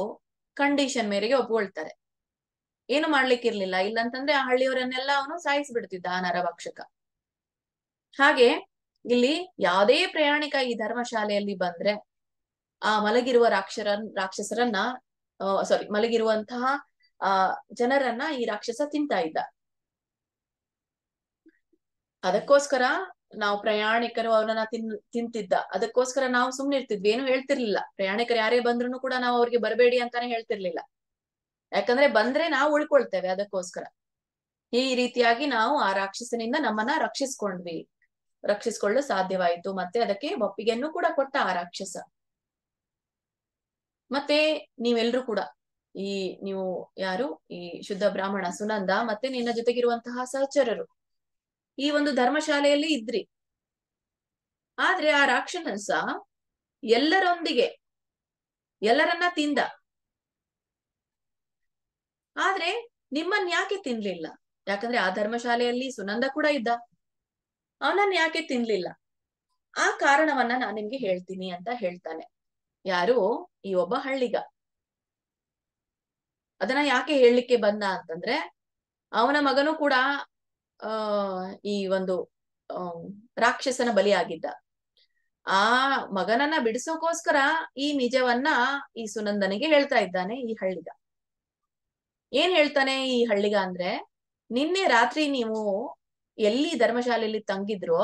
ಕಂಡೀಷನ್ ಮೇರೆಗೆ ಒಪ್ಕೊಳ್ತಾರೆ. ಏನು ಮಾಡ್ಲಿಕ್ಕಿರ್ಲಿಲ್ಲ. ಇಲ್ಲಂತಂದ್ರೆ ಆ ಹಳ್ಳಿಯವರನ್ನೆಲ್ಲ ಅವನು ಸಾಯಿಸ್ಬಿಡ್ತಿದ್ದ ಆ ನರಭಕ್ಷಕ. ಹಾಗೆ ಇಲ್ಲಿ ಯಾವುದೇ ಪ್ರಯಾಣಿಕ ಈ ಧರ್ಮಶಾಲೆಯಲ್ಲಿ ಬಂದ್ರೆ ಆ ಮಲಗಿರುವ ರಾಕ್ಷಸರನ್ನ ಮಲಗಿರುವಂತಹ ಜನರನ್ನ ಈ ರಾಕ್ಷಸ ತಿಂತಾ ಇದ್ದ. ಅದಕ್ಕೋಸ್ಕರ ನಾವು ಪ್ರಯಾಣಿಕರು ಅವನನ್ನ ತಿಂತಿದ್ದ. ಅದಕ್ಕೋಸ್ಕರ ನಾವು ಸುಮ್ನೆ ಇರ್ತಿದ್ವಿ, ಏನು ಹೇಳ್ತಿರ್ಲಿಲ್ಲ. ಪ್ರಯಾಣಿಕರು ಯಾರೇ ಬಂದ್ರು ಕೂಡ ನಾವು ಅವ್ರಿಗೆ ಬರಬೇಡಿ ಅಂತಾನೆ ಹೇಳ್ತಿರ್ಲಿಲ್ಲ. ಯಾಕಂದ್ರೆ ಬಂದ್ರೆ ನಾವು ಉಳ್ಕೊಳ್ತೇವೆ. ಅದಕ್ಕೋಸ್ಕರ ಈ ರೀತಿಯಾಗಿ ನಾವು ಆ ರಾಕ್ಷಸನಿಂದ ನಮ್ಮನ್ನ ರಕ್ಷಿಸ್ಕೊಳ್ಳಲು ಸಾಧ್ಯವಾಯಿತು. ಮತ್ತೆ ಅದಕ್ಕೆ ಒಪ್ಪಿಗೆಯನ್ನು ಕೂಡ ಕೊಟ್ಟ ಆ ರಾಕ್ಷಸ. ಮತ್ತೆ ನೀವೆಲ್ರೂ ಕೂಡ ನೀವು ಯಾರು, ಈ ಶುದ್ಧ ಬ್ರಾಹ್ಮಣ ಸುನಂದ ಮತ್ತೆ ನಿನ್ನ ಜೊತೆಗಿರುವಂತಹ ಸಹಚರರು ಈ ಒಂದು ಧರ್ಮಶಾಲೆಯಲ್ಲಿ ಇದ್ರಿ. ಆದ್ರೆ ಆ ರಾಕ್ಷಸ ಎಲ್ಲರೊಂದಿಗೆ ಎಲ್ಲರನ್ನ ತಿಂದ. ಆದ್ರೆ ನಿಮ್ಮನ್ ಯಾಕೆ ತಿನ್ಲಿಲ್ಲ? ಯಾಕಂದ್ರೆ ಆ ಧರ್ಮಶಾಲೆಯಲ್ಲಿ ಸುನಂದ ಕೂಡ ಇದ್ದ. ಅವನನ್ನ ಯಾಕೆ ತಿನ್ಲಿಲ್ಲ? ಆ ಕಾರಣವನ್ನ ನಾನ್ ನಿಮ್ಗೆ ಹೇಳ್ತೀನಿ ಅಂತ ಹೇಳ್ತಾನೆ. ಯಾರು? ಈ ಒಬ್ಬ ಹಳ್ಳಿಗ. ಅದನ್ನ ಯಾಕೆ ಹೇಳಲಿಕ್ಕೆ ಬಂದ ಅಂತಂದ್ರೆ, ಅವನ ಮಗನು ಕೂಡ ಈ ಒಂದು ರಾಕ್ಷಸನ ಬಲಿಯಾಗಿದ್ದ. ಆ ಮಗನನ್ನ ಬಿಡಿಸೋಕೋಸ್ಕರ ಈ ನಿಜವನ್ನ ಈ ಸುನಂದನಿಗೆ ಹೇಳ್ತಾ ಇದ್ದಾನೆ ಈ ಹಳ್ಳಿಗ. ಏನ್ ಹೇಳ್ತಾನೆ ಈ ಹಳ್ಳಿಗ ಅಂದ್ರೆ, ನಿನ್ನೆ ರಾತ್ರಿ ನೀವು ಎಲ್ಲಿ ಧರ್ಮಶಾಲೆಯಲ್ಲಿ ತಂಗಿದ್ರೋ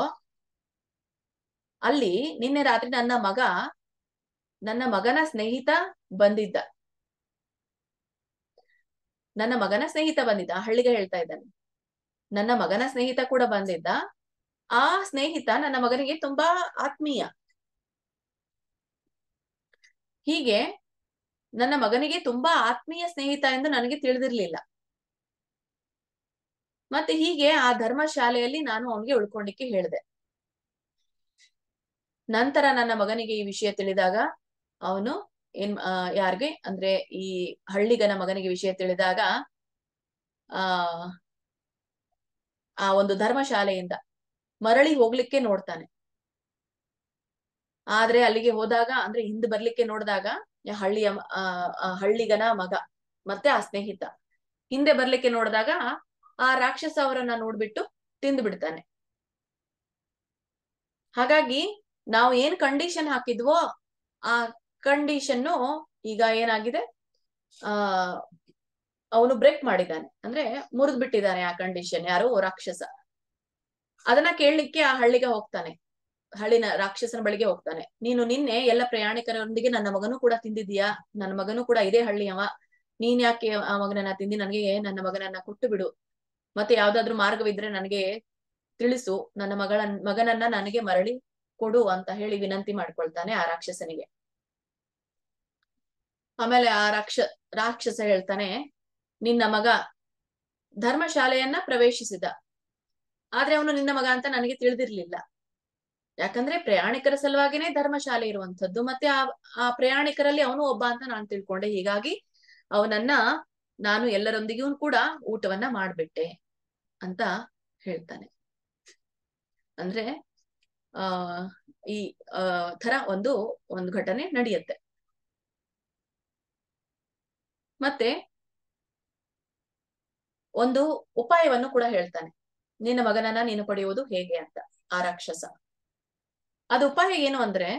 ಅಲ್ಲಿ ನಿನ್ನೆ ರಾತ್ರಿ ನನ್ನ ಮಗನ ಸ್ನೇಹಿತ ಬಂದಿದ್ದ. ಹಳ್ಳಿಗ ಹೇಳ್ತಾ ಇದ್ದಾನೆ, ನನ್ನ ಮಗನ ಸ್ನೇಹಿತ ಕೂಡ ಬಂದಿದ್ದ. ಆ ಸ್ನೇಹಿತ ನನ್ನ ಮಗನಿಗೆ ತುಂಬಾ ಆತ್ಮೀಯ. ಹೀಗೆ ನನ್ನ ಮಗನಿಗೆ ತುಂಬಾ ಆತ್ಮೀಯ ಸ್ನೇಹಿತ ಎಂದು ನನಗೆ ತಿಳಿದಿರ್ಲಿಲ್ಲ. ಮತ್ತೆ ಹೀಗೆ ಆ ಧರ್ಮಶಾಲೆಯಲ್ಲಿ ನಾನು ಅವನಿಗೆ ಉಳ್ಕೊಂಡಿಕ್ಕೆ ಹೇಳಿದೆ. ನಂತರ ನನ್ನ ಮಗನಿಗೆ ಈ ವಿಷಯ ತಿಳಿದಾಗ ಅವನು ಯಾರಿಗೆ ಅಂದ್ರೆ ಈ ಹಳ್ಳಿಗನ ಮಗನಿಗೆ ವಿಷಯ ತಿಳಿದಾಗ ಆ ಒಂದು ಧರ್ಮಶಾಲೆಯಿಂದ ಮರಳಿ ಹೋಗ್ಲಿಕ್ಕೆ ನೋಡ್ತಾನೆ. ಆದ್ರೆ ಅಲ್ಲಿಗೆ ಹೋದಾಗ, ಅಂದ್ರೆ ಹಿಂದೆ ಬರ್ಲಿಕ್ಕೆ ನೋಡಿದಾಗ ಹಳ್ಳಿಗನ ಮಗ ಮತ್ತೆ ಆ ಸ್ನೇಹಿತ ಹಿಂದೆ ಬರ್ಲಿಕ್ಕೆ ನೋಡಿದಾಗ ಆ ರಾಕ್ಷಸ ಅವರನ್ನ ನೋಡ್ಬಿಟ್ಟು ತಿಂದು ಬಿಡ್ತಾನೆ. ಹಾಗಾಗಿ ನಾವು ಏನ್ ಕಂಡೀಷನ್ ಹಾಕಿದ್ವೋ ಆ ಕಂಡೀಷನ್ನು ಈಗ ಏನಾಗಿದೆ, ಅವನು ಬ್ರೇಕ್ ಮಾಡಿದ್ದಾನೆ, ಅಂದ್ರೆ ಮುರಿದ್ ಬಿಟ್ಟಿದ್ದಾನೆ ಆ ಕಂಡೀಷನ್. ಯಾರು? ರಾಕ್ಷಸ. ಅದನ್ನ ಕೇಳಲಿಕ್ಕೆ ಆ ಹಳ್ಳಿಗ ಹೋಗ್ತಾನೆ, ರಾಕ್ಷಸನ ಬಳಿಗೆ ಹೋಗ್ತಾನೆ. ನೀನು ನಿನ್ನೆ ಎಲ್ಲ ಪ್ರಯಾಣಿಕರೊಂದಿಗೆ ನನ್ನ ಮಗನೂ ಕೂಡ ತಿಂದಿದ್ಯಾ, ನನ್ನ ಮಗನೂ ಕೂಡ ಇದೇ ಹಳ್ಳಿಯವ, ನೀನ್ ಯಾಕೆ ಆ ಮಗನನ್ನ ತಿಂದಿ, ನನಗೆ ನನ್ನ ಮಗನನ್ನ ಕೊಟ್ಟು ಬಿಡು ಮತ್ತೆ ಯಾವ್ದಾದ್ರು ಮಾರ್ಗವಿದ್ರೆ ನನಗೆ ತಿಳಿಸು, ನನ್ನ ಮಗನನ್ನ ನನಗೆ ಮರಳಿ ಕೊಡು ಅಂತ ಹೇಳಿ ವಿನಂತಿ ಮಾಡ್ಕೊಳ್ತಾನೆ ಆ ರಾಕ್ಷಸನಿಗೆ. ಆಮೇಲೆ ಆ ರಾಕ್ಷಸ ಹೇಳ್ತಾನೆ, ನಿನ್ನ ಮಗ ಧರ್ಮಶಾಲೆಯನ್ನ ಪ್ರವೇಶಿಸಿದ, ಆದ್ರೆ ಅವನು ನಿನ್ನ ಮಗ ಅಂತ ನನಗೆ ತಿಳಿದಿರ್ಲಿಲ್ಲ. ಯಾಕಂದ್ರೆ ಪ್ರಯಾಣಿಕರ ಸಲುವಾಗಿನೇ ಧರ್ಮಶಾಲೆ ಇರುವಂತದ್ದು, ಮತ್ತೆ ಆ ಪ್ರಯಾಣಿಕರಲ್ಲಿ ಅವನು ಒಬ್ಬ ಅಂತ ನಾನು ತಿಳ್ಕೊಂಡೆ. ಹೀಗಾಗಿ ಅವನನ್ನ ನಾನು ಎಲ್ಲರೊಂದಿಗೂ ಕೂಡ ಊಟವನ್ನ ಮಾಡ್ಬಿಟ್ಟೆ ಅಂತ ಹೇಳ್ತಾನೆ. ಅಂದ್ರೆ ಈ ತರ ಒಂದು ಘಟನೆ ನಡೆಯುತ್ತೆ. ಮತ್ತೆ ಒಂದು ಉಪಾಯವನ್ನು ಕೂಡ ಹೇಳ್ತಾನೆ, ನಿನ್ನ ಮಗನನ್ನ ನೀನು ಪಡೆಯುವುದು ಹೇಗೆ ಅಂತ ಆ ರಾಕ್ಷಸ. ಅದು ಉಪಾಯ ಏನು ಅಂದ್ರೆ,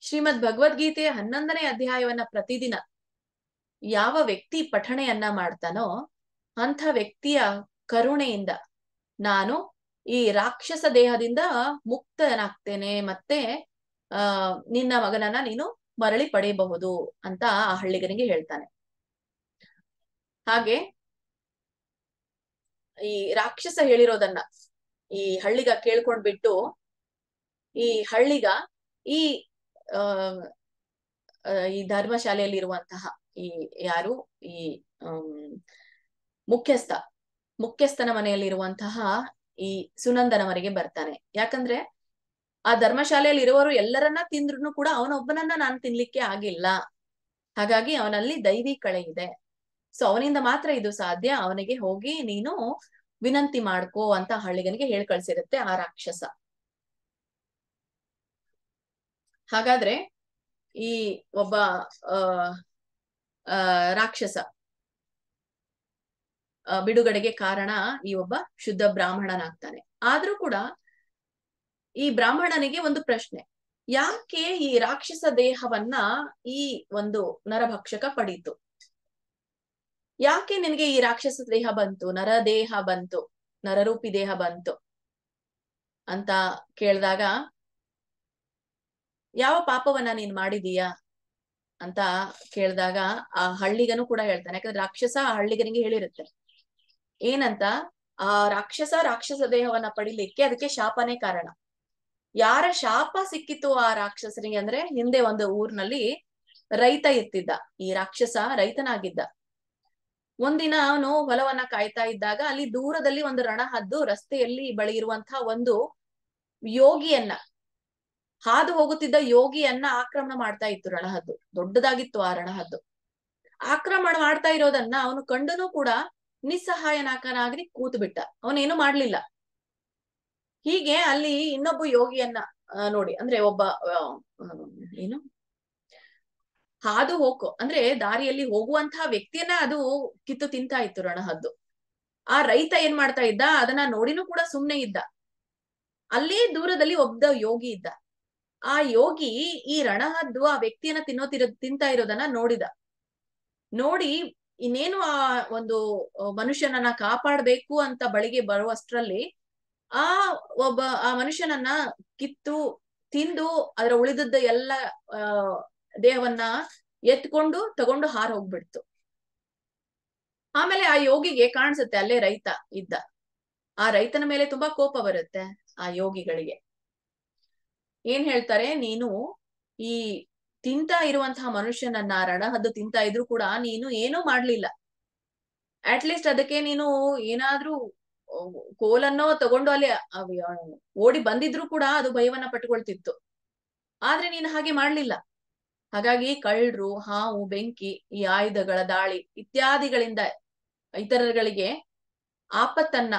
ಶ್ರೀಮದ್ ಭಗವದ್ಗೀತೆಯ 11ನೇ ಅಧ್ಯಾಯವನ್ನ ಪ್ರತಿದಿನ ಯಾವ ವ್ಯಕ್ತಿ ಪಠಣೆಯನ್ನ ಮಾಡ್ತಾನೋ ಅಂಥ ವ್ಯಕ್ತಿಯ ಕರುಣೆಯಿಂದ ನಾನು ಈ ರಾಕ್ಷಸ ದೇಹದಿಂದ ಮುಕ್ತನಾಗ್ತೇನೆ, ಮತ್ತೆ ನಿನ್ನ ಮಗನನ್ನ ನೀನು ಮರಳಿ ಪಡೆಯಬಹುದು ಅಂತ ಆ ಹಳ್ಳಿಗನಿಗೆ ಹೇಳ್ತಾನೆ. ಹಾಗೆ ಈ ರಾಕ್ಷಸ ಹೇಳಿರೋದನ್ನ ಈ ಹಳ್ಳಿಗ ಕೇಳ್ಕೊಂಡ್ಬಿಟ್ಟು ಈ ಹಳ್ಳಿಗ ಈ ಈ ಧರ್ಮಶಾಲೆಯಲ್ಲಿ ಇರುವಂತಹ ಈ ಯಾರು ಈ ಮುಖ್ಯಸ್ಥನ ಮನೆಯಲ್ಲಿ ಇರುವಂತಹ ಈ ಸುನಂದನವರೆಗೆ ಬರ್ತಾನೆ. ಯಾಕಂದ್ರೆ ಆ ಧರ್ಮಶಾಲೆಯಲ್ಲಿ ಇರುವವರು ಎಲ್ಲರನ್ನ ತಿಂದ್ರು ಕೂಡ ಅವನೊಬ್ಬನನ್ನ ನಾನು ತಿನ್ಲಿಕ್ಕೆ ಆಗಿಲ್ಲ. ಹಾಗಾಗಿ ಅವನಲ್ಲಿ ದೈವಿ ಕಳೆ ಇದೆ. ಸೊ ಅವನಿಂದ ಮಾತ್ರ ಇದು ಸಾಧ್ಯ. ಅವನಿಗೆ ಹೋಗಿ ನೀನು ವಿನಂತಿ ಮಾಡ್ಕೋ ಅಂತ ಹಳ್ಳಿಗನಿಗೆ ಹೇಳ್ ಕಳ್ಸಿರುತ್ತೆ ಆ ರಾಕ್ಷಸ. ಹಾಗಾದ್ರೆ ಈ ಒಬ್ಬ ರಾಕ್ಷಸ ಬಿಡುಗಡೆಗೆ ಕಾರಣ ಈ ಒಬ್ಬ ಶುದ್ಧ ಬ್ರಾಹ್ಮಣನಾಗ್ತಾನೆ. ಆದ್ರೂ ಕೂಡ ಈ ಬ್ರಾಹ್ಮಣನಿಗೆ ಒಂದು ಪ್ರಶ್ನೆ, ಯಾಕೆ ಈ ರಾಕ್ಷಸ ದೇಹವನ್ನ ಈ ಒಂದು ನರಭಕ್ಷಕ ಪಡೀತು? ಯಾಕೆ ನಿನಗೆ ಈ ರಾಕ್ಷಸ ದೇಹ ಬಂತು, ನರದೇಹ ಬಂತು, ನರರೂಪಿ ದೇಹ ಬಂತು ಅಂತ ಕೇಳಿದಾಗ, ಯಾವ ಪಾಪವನ್ನ ನೀನ್ ಮಾಡಿದೀಯಾ ಅಂತ ಕೇಳಿದಾಗ ಆ ಹಳ್ಳಿಗನು ಕೂಡ ಹೇಳ್ತಾನೆ. ಯಾಕಂದ್ರೆ ರಾಕ್ಷಸ ಆ ಹಳ್ಳಿಗನಿಗೆ ಹೇಳಿರುತ್ತೆ ಏನಂತ, ಆ ರಾಕ್ಷಸ ದೇಹವನ್ನ ಪಡಿಲಿಕ್ಕೆ ಅದಕ್ಕೆ ಶಾಪನೇ ಕಾರಣ. ಯಾರ ಶಾಪ ಸಿಕ್ಕಿತು ಆ ರಾಕ್ಷಸನಿಗೆ ಅಂದ್ರೆ, ಹಿಂದೆ ಒಂದು ಊರಿನಲ್ಲಿ ರೈತ ಇರ್ತಿದ್ದ. ಈ ರಾಕ್ಷಸ ರೈತನಾಗಿದ್ದ. ಒಂದಿನ ಅವನು ಹೊಲವನ್ನ ಕಾಯ್ತಾ ಇದ್ದಾಗ ಅಲ್ಲಿ ದೂರದಲ್ಲಿ ಒಂದು ರಣಹದ್ದು ರಸ್ತೆಯಲ್ಲಿ ಬಳಿ ಇರುವಂತಹ ಒಂದು ಯೋಗಿಯನ್ನ, ಹಾದು ಹೋಗುತ್ತಿದ್ದ ಯೋಗಿಯನ್ನ ಆಕ್ರಮಣ ಮಾಡ್ತಾ ಇತ್ತು ರಣಹದ್ದು. ದೊಡ್ಡದಾಗಿತ್ತು ಆ ರಣಹದ್ದು. ಆಕ್ರಮಣ ಮಾಡ್ತಾ ಇರೋದನ್ನ ಅವನು ಕಂಡನು ಕೂಡ ನಿಸ್ಸಹಾಯನಾಗಿ ಕೂತು ಬಿಟ್ಟ. ಅವನೇನು ಮಾಡ್ಲಿಲ್ಲ. ಹೀಗೆ ಅಲ್ಲಿ ಇನ್ನೊಬ್ಬ ಯೋಗಿಯನ್ನ ನೋಡಿ, ಅಂದ್ರೆ ಒಬ್ಬ ಏನು ಹಾದು ಅಂದ್ರೆ ದಾರಿಯಲ್ಲಿ ಹೋಗುವಂತಹ ವ್ಯಕ್ತಿಯನ್ನ ಅದು ಕಿತ್ತು ತಿಂತಾ ಇತ್ತು ರಣಹದ್ದು. ಆ ರೈತ ಏನ್ ಮಾಡ್ತಾ ಇದ್ದ, ಅದನ್ನ ನೋಡಿನೂ ಕೂಡ ಸುಮ್ನೆ ಇದ್ದ. ಅಲ್ಲೇ ದೂರದಲ್ಲಿ ಒಬ್ಬ ಯೋಗಿ ಇದ್ದ. ಆ ಯೋಗಿ ಈ ರಣಹದ್ದು ಆ ವ್ಯಕ್ತಿಯನ್ನ ತಿಂತಾ ಇರೋದನ್ನ ನೋಡಿ ಇನ್ನೇನು ಆ ಒಂದು ಮನುಷ್ಯನನ್ನ ಕಾಪಾಡ್ಬೇಕು ಅಂತ ಬಳಿಗೆ ಬರುವಷ್ಟರಲ್ಲಿ ಆ ಮನುಷ್ಯನನ್ನ ಕಿತ್ತು ತಿಂದು ಅದರ ಉಳಿದದ್ದ ಎಲ್ಲ ದೇಹವನ್ನ ತಗೊಂಡು ಹಾರ್ ಹೋಗ್ಬಿಡ್ತು. ಆಮೇಲೆ ಆ ಯೋಗಿಗೆ ಕಾಣಿಸುತ್ತೆ ಅಲ್ಲೇ ರೈತ ಇದ್ದ. ಆ ರೈತನ ಮೇಲೆ ತುಂಬಾ ಕೋಪ ಬರುತ್ತೆ ಆ ಯೋಗಿಗಳಿಗೆ. ಏನ್ ಹೇಳ್ತಾರೆ, ನೀನು ಈ ತಿಂತಾ ಇರುವಂತಹ ಮನುಷ್ಯನನ್ನ ರಣಹದ್ದು ತಿಂತಾ ಇದ್ರು ಕೂಡ ನೀನು ಏನೂ ಮಾಡ್ಲಿಲ್ಲ. ಅಟ್ಲೀಸ್ಟ್ ಅದಕ್ಕೆ ನೀನು ಏನಾದ್ರೂ ಕೋಲನ್ನೋ ತಗೊಂಡು ಅಲ್ಲಿ ಓಡಿ ಬಂದಿದ್ರು ಕೂಡ ಅದು ಭಯವನ್ನ ಪಟ್ಕೊಳ್ತಿತ್ತು. ಆದ್ರೆ ನೀನು ಹಾಗೆ ಮಾಡ್ಲಿಲ್ಲ. ಹಾಗಾಗಿ ಕಳ್ಳರು, ಹಾವು, ಬೆಂಕಿ, ಈ ಆಯುಧಗಳ ದಾಳಿ ಇತ್ಯಾದಿಗಳಿಂದ ಇತರಗಳಿಗೆ ಆಪತ್ತನ್ನ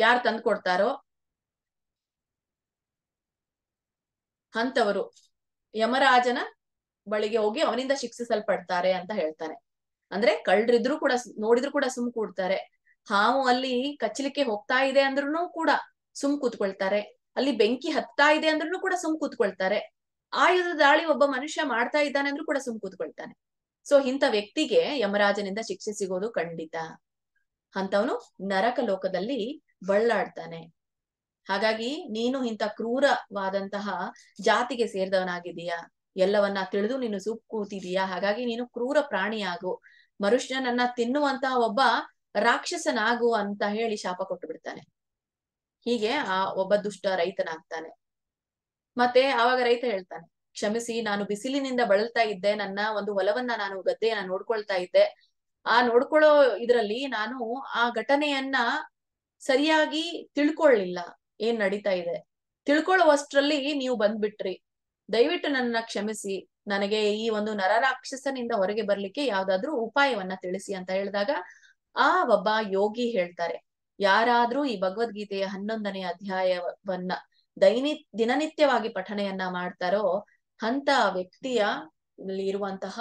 ಯಾರು ತಂದ್ಕೊಡ್ತಾರೋ ಅಂತವರು ಯಮರಾಜನ ಬಳಿಗೆ ಹೋಗಿ ಅವನಿಂದ ಶಿಕ್ಷಿಸಲ್ಪಡ್ತಾರೆ ಅಂತ ಹೇಳ್ತಾನೆ. ಅಂದ್ರೆ ಕಳ್ಳರಿದ್ರು ಕೂಡ ನೋಡಿದ್ರು ಕೂಡ ಸುಮ್ ಕೂಡ್ತಾರೆ. ಹಾವು ಅಲ್ಲಿ ಕಚ್ಚಲಿಕ್ಕೆ ಹೋಗ್ತಾ ಇದೆ ಅಂದ್ರೂ ಕೂಡ ಸುಮ್ ಕೂತ್ಕೊಳ್ತಾರೆ. ಅಲ್ಲಿ ಬೆಂಕಿ ಹತ್ತಾ ಇದೆ ಅಂದ್ರೂ ಕೂಡ ಸುಮ್ ಕೂತ್ಕೊಳ್ತಾರೆ. ಆಯುಧ ದಾಳಿ ಒಬ್ಬ ಮನುಷ್ಯ ಮಾಡ್ತಾ ಇದ್ದಾನೆ ಅಂದ್ರೂ ಕೂಡ ಸುಮ್ ಕೂತ್ಕೊಳ್ತಾನೆ. ಸೊ ಇಂಥ ವ್ಯಕ್ತಿಗೆ ಯಮರಾಜನಿಂದ ಶಿಕ್ಷೆ ಸಿಗೋದು ಖಂಡಿತ. ಅಂತವನು ನರಕ ಲೋಕದಲ್ಲಿ ಬಳ್ಳಾಡ್ತಾನೆ. ಹಾಗಾಗಿ ನೀನು ಇಂಥ ಕ್ರೂರವಾದಂತಹ ಜಾತಿಗೆ ಸೇರಿದವನಾಗಿದೀಯಾ, ಎಲ್ಲವನ್ನ ತಿಳಿದು ನೀನು ಸುಪ್ ಕೂತಿದೀಯಾ. ಹಾಗಾಗಿ ನೀನು ಕ್ರೂರ ಪ್ರಾಣಿಯಾಗು. ಮನುಷ್ಯನನ್ನ ತಿನ್ನುವಂತಹ ಒಬ್ಬ ರಾಕ್ಷಸನಾಗು ಅಂತ ಹೇಳಿ ಶಾಪ ಕೊಟ್ಟು ಬಿಡ್ತಾನೆ. ಹೀಗೆ ಆ ಒಬ್ಬ ದುಷ್ಟ ರೈತನಾಗ್ತಾನೆ. ಮತ್ತೆ ಆವಾಗ ರೈತ ಹೇಳ್ತಾನೆ, ಕ್ಷಮಿಸಿ, ನಾನು ಬಿಸಿಲಿನಿಂದ ಬಳಲ್ತಾ ಇದ್ದೆ, ನನ್ನ ಒಂದು ಹೊಲವನ್ನ ನಾನು ಗದ್ದೆಯನ್ನ ನೋಡ್ಕೊಳ್ತಾ ಇದ್ದೆ. ಆ ನೋಡ್ಕೊಳ್ಳೋ ಇದ್ರಲ್ಲಿ ನಾನು ಆ ಘಟನೆಯನ್ನ ಸರಿಯಾಗಿ ತಿಳ್ಕೊಳ್ಳಿಲ್ಲ, ಏನ್ ನಡೀತಾ ಇದೆ. ತಿಳ್ಕೊಳ್ಳುವಷ್ಟ್ರಲ್ಲಿ ನೀವು ಬಂದ್ಬಿಟ್ರಿ. ದಯವಿಟ್ಟು ನನ್ನ ಕ್ಷಮಿಸಿ, ನನಗೆ ಈ ಒಂದು ನರರಾಕ್ಷಸನಿಂದ ಹೊರಗೆ ಬರ್ಲಿಕ್ಕೆ ಯಾವ್ದಾದ್ರು ಉಪಾಯವನ್ನ ತಿಳಿಸಿ ಅಂತ ಹೇಳಿದಾಗ ಆ ಒಬ್ಬ ಯೋಗಿ ಹೇಳ್ತಾರೆ, ಯಾರಾದ್ರೂ ಈ ಭಗವದ್ಗೀತೆಯ 11ನೇ ಅಧ್ಯಾಯವನ್ನ ದಿನನಿತ್ಯವಾಗಿ ಪಠಣೆಯನ್ನ ಮಾಡ್ತಾರೋ ಅಂತ ವ್ಯಕ್ತಿಯ ಇರುವಂತಹ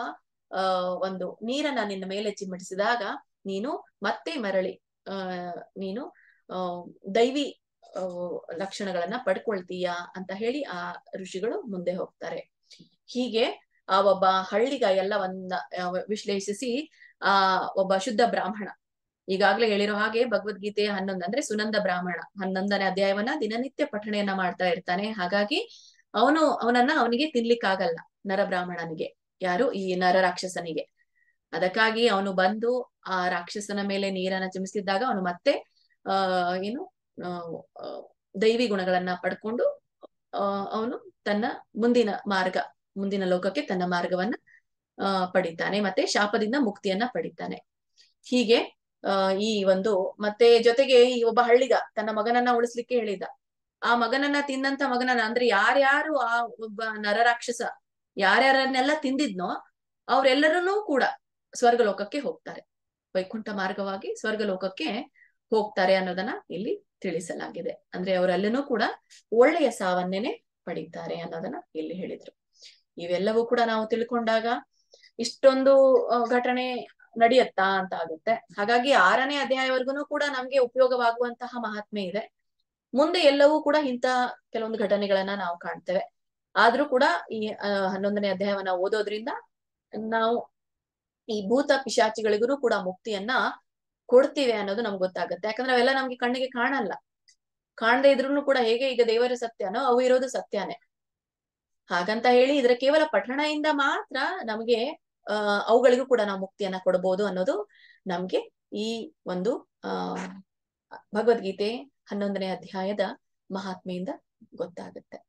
ಒಂದು ನೀರನ್ನ ನಿನ್ನ ಮೇಲೆ ಚಿಮ್ಮಟಿಸಿದಾಗ ನೀನು ಮತ್ತೆ ಮರಳಿ ನೀನು ದೈವಿ ಲಕ್ಷಣಗಳನ್ನ ಪಡ್ಕೊಳ್ತೀಯ ಅಂತ ಹೇಳಿ ಆ ಋಷಿಗಳು ಮುಂದೆ ಹೋಗ್ತಾರೆ. ಹೀಗೆ ಆ ಒಬ್ಬ ಹಳ್ಳಿಗ ಎಲ್ಲವನ್ನ ವಿಶ್ಲೇಷಿಸಿ ಆ ಒಬ್ಬ ಶುದ್ಧ ಬ್ರಾಹ್ಮಣ, ಈಗಾಗ್ಲೇ ಹೇಳಿರೋ ಹಾಗೆ ಭಗವದ್ಗೀತೆಯ 11 ಅಂದ್ರೆ ಸುನಂದ ಬ್ರಾಹ್ಮಣ 11ನೇ ಅಧ್ಯಾಯವನ್ನ ದಿನನಿತ್ಯ ಪಠಣೆಯನ್ನ ಮಾಡ್ತಾ ಇರ್ತಾನೆ. ಹಾಗಾಗಿ ಅವನಿಗೆ ತಿನ್ಲಿಕ್ಕಾಗಲ್ಲ, ನರಬ್ರಾಹ್ಮಣನಿಗೆ, ಯಾರು ಈ ನರ ರಾಕ್ಷಸನಿಗೆ. ಅದಕ್ಕಾಗಿ ಅವನು ಬಂದು ಆ ರಾಕ್ಷಸನ ಮೇಲೆ ನೀರನ್ನ ಚಿಮಿಸಿದಾಗ ಅವನು ಮತ್ತೆ ದೈವಿ ಗುಣಗಳನ್ನ ಪಡ್ಕೊಂಡು ಅವನು ತನ್ನ ಮುಂದಿನ ಲೋಕಕ್ಕೆ ತನ್ನ ಮಾರ್ಗವನ್ನ ಪಡಿತಾನೆ, ಮತ್ತೆ ಶಾಪದಿಂದ ಮುಕ್ತಿಯನ್ನ ಪಡಿತಾನೆ. ಹೀಗೆ ಈ ಒಂದು ಮತ್ತೆ ಜೊತೆಗೆ ಈ ಒಬ್ಬ ಹಳ್ಳಿಗ ತನ್ನ ಮಗನನ್ನ ಉಳಿಸ್ಲಿಕ್ಕೆ ಹೇಳಿದ. ಆ ಮಗನನ್ನ ತಿಂದಂತ ಮಗನನ್ನ ಅಂದ್ರೆ ಯಾರ್ಯಾರು ಆ ಒಬ್ಬ ನರರಾಕ್ಷಸ ಯಾರ್ಯಾರನ್ನೆಲ್ಲ ತಿಂದಿದ್ನೋ ಅವ್ರೆಲ್ಲರನ್ನೂ ಕೂಡ ಸ್ವರ್ಗಲೋಕಕ್ಕೆ ಹೋಗ್ತಾರೆ, ವೈಕುಂಠ ಮಾರ್ಗವಾಗಿ ಸ್ವರ್ಗಲೋಕಕ್ಕೆ ಹೋಗ್ತಾರೆ ಅನ್ನೋದನ್ನ ಇಲ್ಲಿ ತಿಳಿಸಲಾಗಿದೆ. ಅಂದ್ರೆ ಅವರೆಲ್ಲನೂ ಕೂಡ ಒಳ್ಳೆಯ ಸಾವನ್ನೇನೆ ಪಡೀತಾರೆ ಅನ್ನೋದನ್ನ ಇಲ್ಲಿ ಹೇಳಿದ್ರು. ಇವೆಲ್ಲವೂ ಕೂಡ ನಾವು ತಿಳ್ಕೊಂಡಾಗ ಇಷ್ಟೊಂದು ಘಟನೆ ನಡೆಯತ್ತಾ ಅಂತ ಆಗುತ್ತೆ. ಹಾಗಾಗಿ 6ನೇ ಅಧ್ಯಾಯವರೆಗೂ ಕೂಡ ನಮ್ಗೆ ಉಪಯೋಗವಾಗುವಂತಹ ಮಹಾತ್ಮೆ ಇದೆ. ಮುಂದೆ ಎಲ್ಲವೂ ಕೂಡ ಇಂಥ ಕೆಲವೊಂದು ಘಟನೆಗಳನ್ನ ನಾವು ಕಾಣ್ತೇವೆ. ಆದ್ರೂ ಕೂಡ ಈ 11ನೇ ಅಧ್ಯಾಯವನ್ನ ಓದೋದ್ರಿಂದ ನಾವು ಈ ಭೂತ ಪಿಶಾಚಿಗಳಿಗೂ ಕೂಡ ಮುಕ್ತಿಯನ್ನ ಕೊಡ್ತೀವಿ ಅನ್ನೋದು ನಮ್ಗೆ ಗೊತ್ತಾಗುತ್ತೆ. ಯಾಕಂದ್ರೆ ಅವೆಲ್ಲ ನಮ್ಗೆ ಕಣ್ಣಿಗೆ ಕಾಣದೇ ಇದ್ರೂ ಕೂಡ ಹೇಗೆ ಈಗ ದೇವರ ಸತ್ಯನೋ ಅವು ಇರೋದು ಸತ್ಯನೇ. ಹಾಗಂತ ಹೇಳಿ ಇದರ ಕೇವಲ ಪಠಣೆಯಿಂದ ಮಾತ್ರ ನಮ್ಗೆ ಅವುಗಳಿಗೂ ಕೂಡ ನಾವು ಮುಕ್ತಿಯನ್ನ ಕೊಡಬಹುದು ಅನ್ನೋದು ನಮ್ಗೆ ಈ ಒಂದು ಭಗವದ್ಗೀತೆ 11ನೇ ಅಧ್ಯಾಯದ ಮಹಾತ್ಮೆಯಿಂದ ಗೊತ್ತಾಗುತ್ತೆ.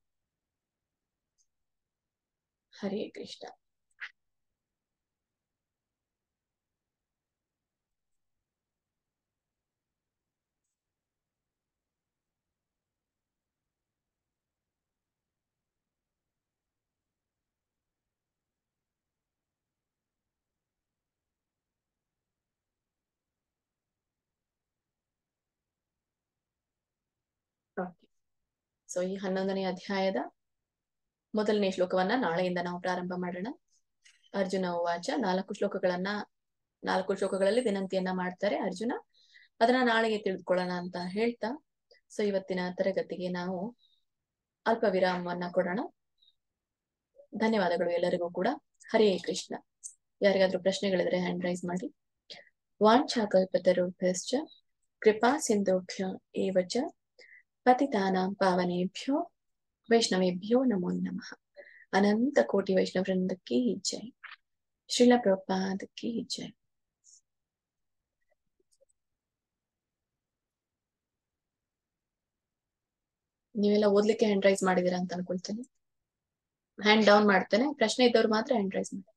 ಹರೇ ಕೃಷ್ಣ. ಸೊ ಈ 11ನೇ ಅಧ್ಯಾಯದ ಮೊದಲನೇ ಶ್ಲೋಕವನ್ನ ನಾಳೆಯಿಂದ ನಾವು ಪ್ರಾರಂಭ ಮಾಡೋಣ. ಅರ್ಜುನ ಉವಾಚ 4 ಶ್ಲೋಕಗಳಲ್ಲಿ ವಿನಂತಿಯನ್ನ ಮಾಡ್ತಾರೆ ಅರ್ಜುನ. ಅದನ್ನ ನಾಳೆಗೆ ತಿಳಿದುಕೊಳ್ಳೋಣ ಅಂತ ಹೇಳ್ತಾ ಸೊ ಇವತ್ತಿನ ತರಗತಿಗೆ ನಾವು ಅಲ್ಪ ವಿರಾಮವನ್ನ ಕೊಡೋಣ. ಧನ್ಯವಾದಗಳು ಎಲ್ಲರಿಗೂ ಕೂಡ. ಹರೇ ಕೃಷ್ಣ. ಯಾರಿಗಾದ್ರೂ ಪ್ರಶ್ನೆಗಳಿದ್ರೆ ಹ್ಯಾಂಡ್ ರೈಸ್ ಮಾಡಿ. ವಾಂಛಾಕಲ್ಪತರುಭ್ಯಶ್ಚ ಕೃಪಾ ಸಿಂಧುಭ್ಯ ಏವ ಚ ಪತಿತಾನಾಂ ಪಾವನೇಭ್ಯೋ ವೈಷ್ಣವೇಭ್ಯೋ ನಮೋ ನಮಃ. ಅನಂತ ಕೋಟಿ ವೈಷ್ಣವ ವೃಂದಕ್ಕೆ ಜೈ. ಶ್ರೀಲ ಪ್ರಭುಪಾದಕ್ಕೆ ಜೈ. ನೀವೆಲ್ಲ ಓದ್ಲಿಕ್ಕೆ ಹ್ಯಾಂಡ್ ರೈಸ್ ಮಾಡಿದೀರಾ ಅಂತ ಅನ್ಕೊಳ್ತೇನೆ. ಹ್ಯಾಂಡ್ ಡೌನ್ ಮಾಡ್ತೇನೆ. ಪ್ರಶ್ನೆ ಇದ್ದವ್ರು ಮಾತ್ರ ಹ್ಯಾಂಡ್ ರೈಸ್ ಮಾಡಿ.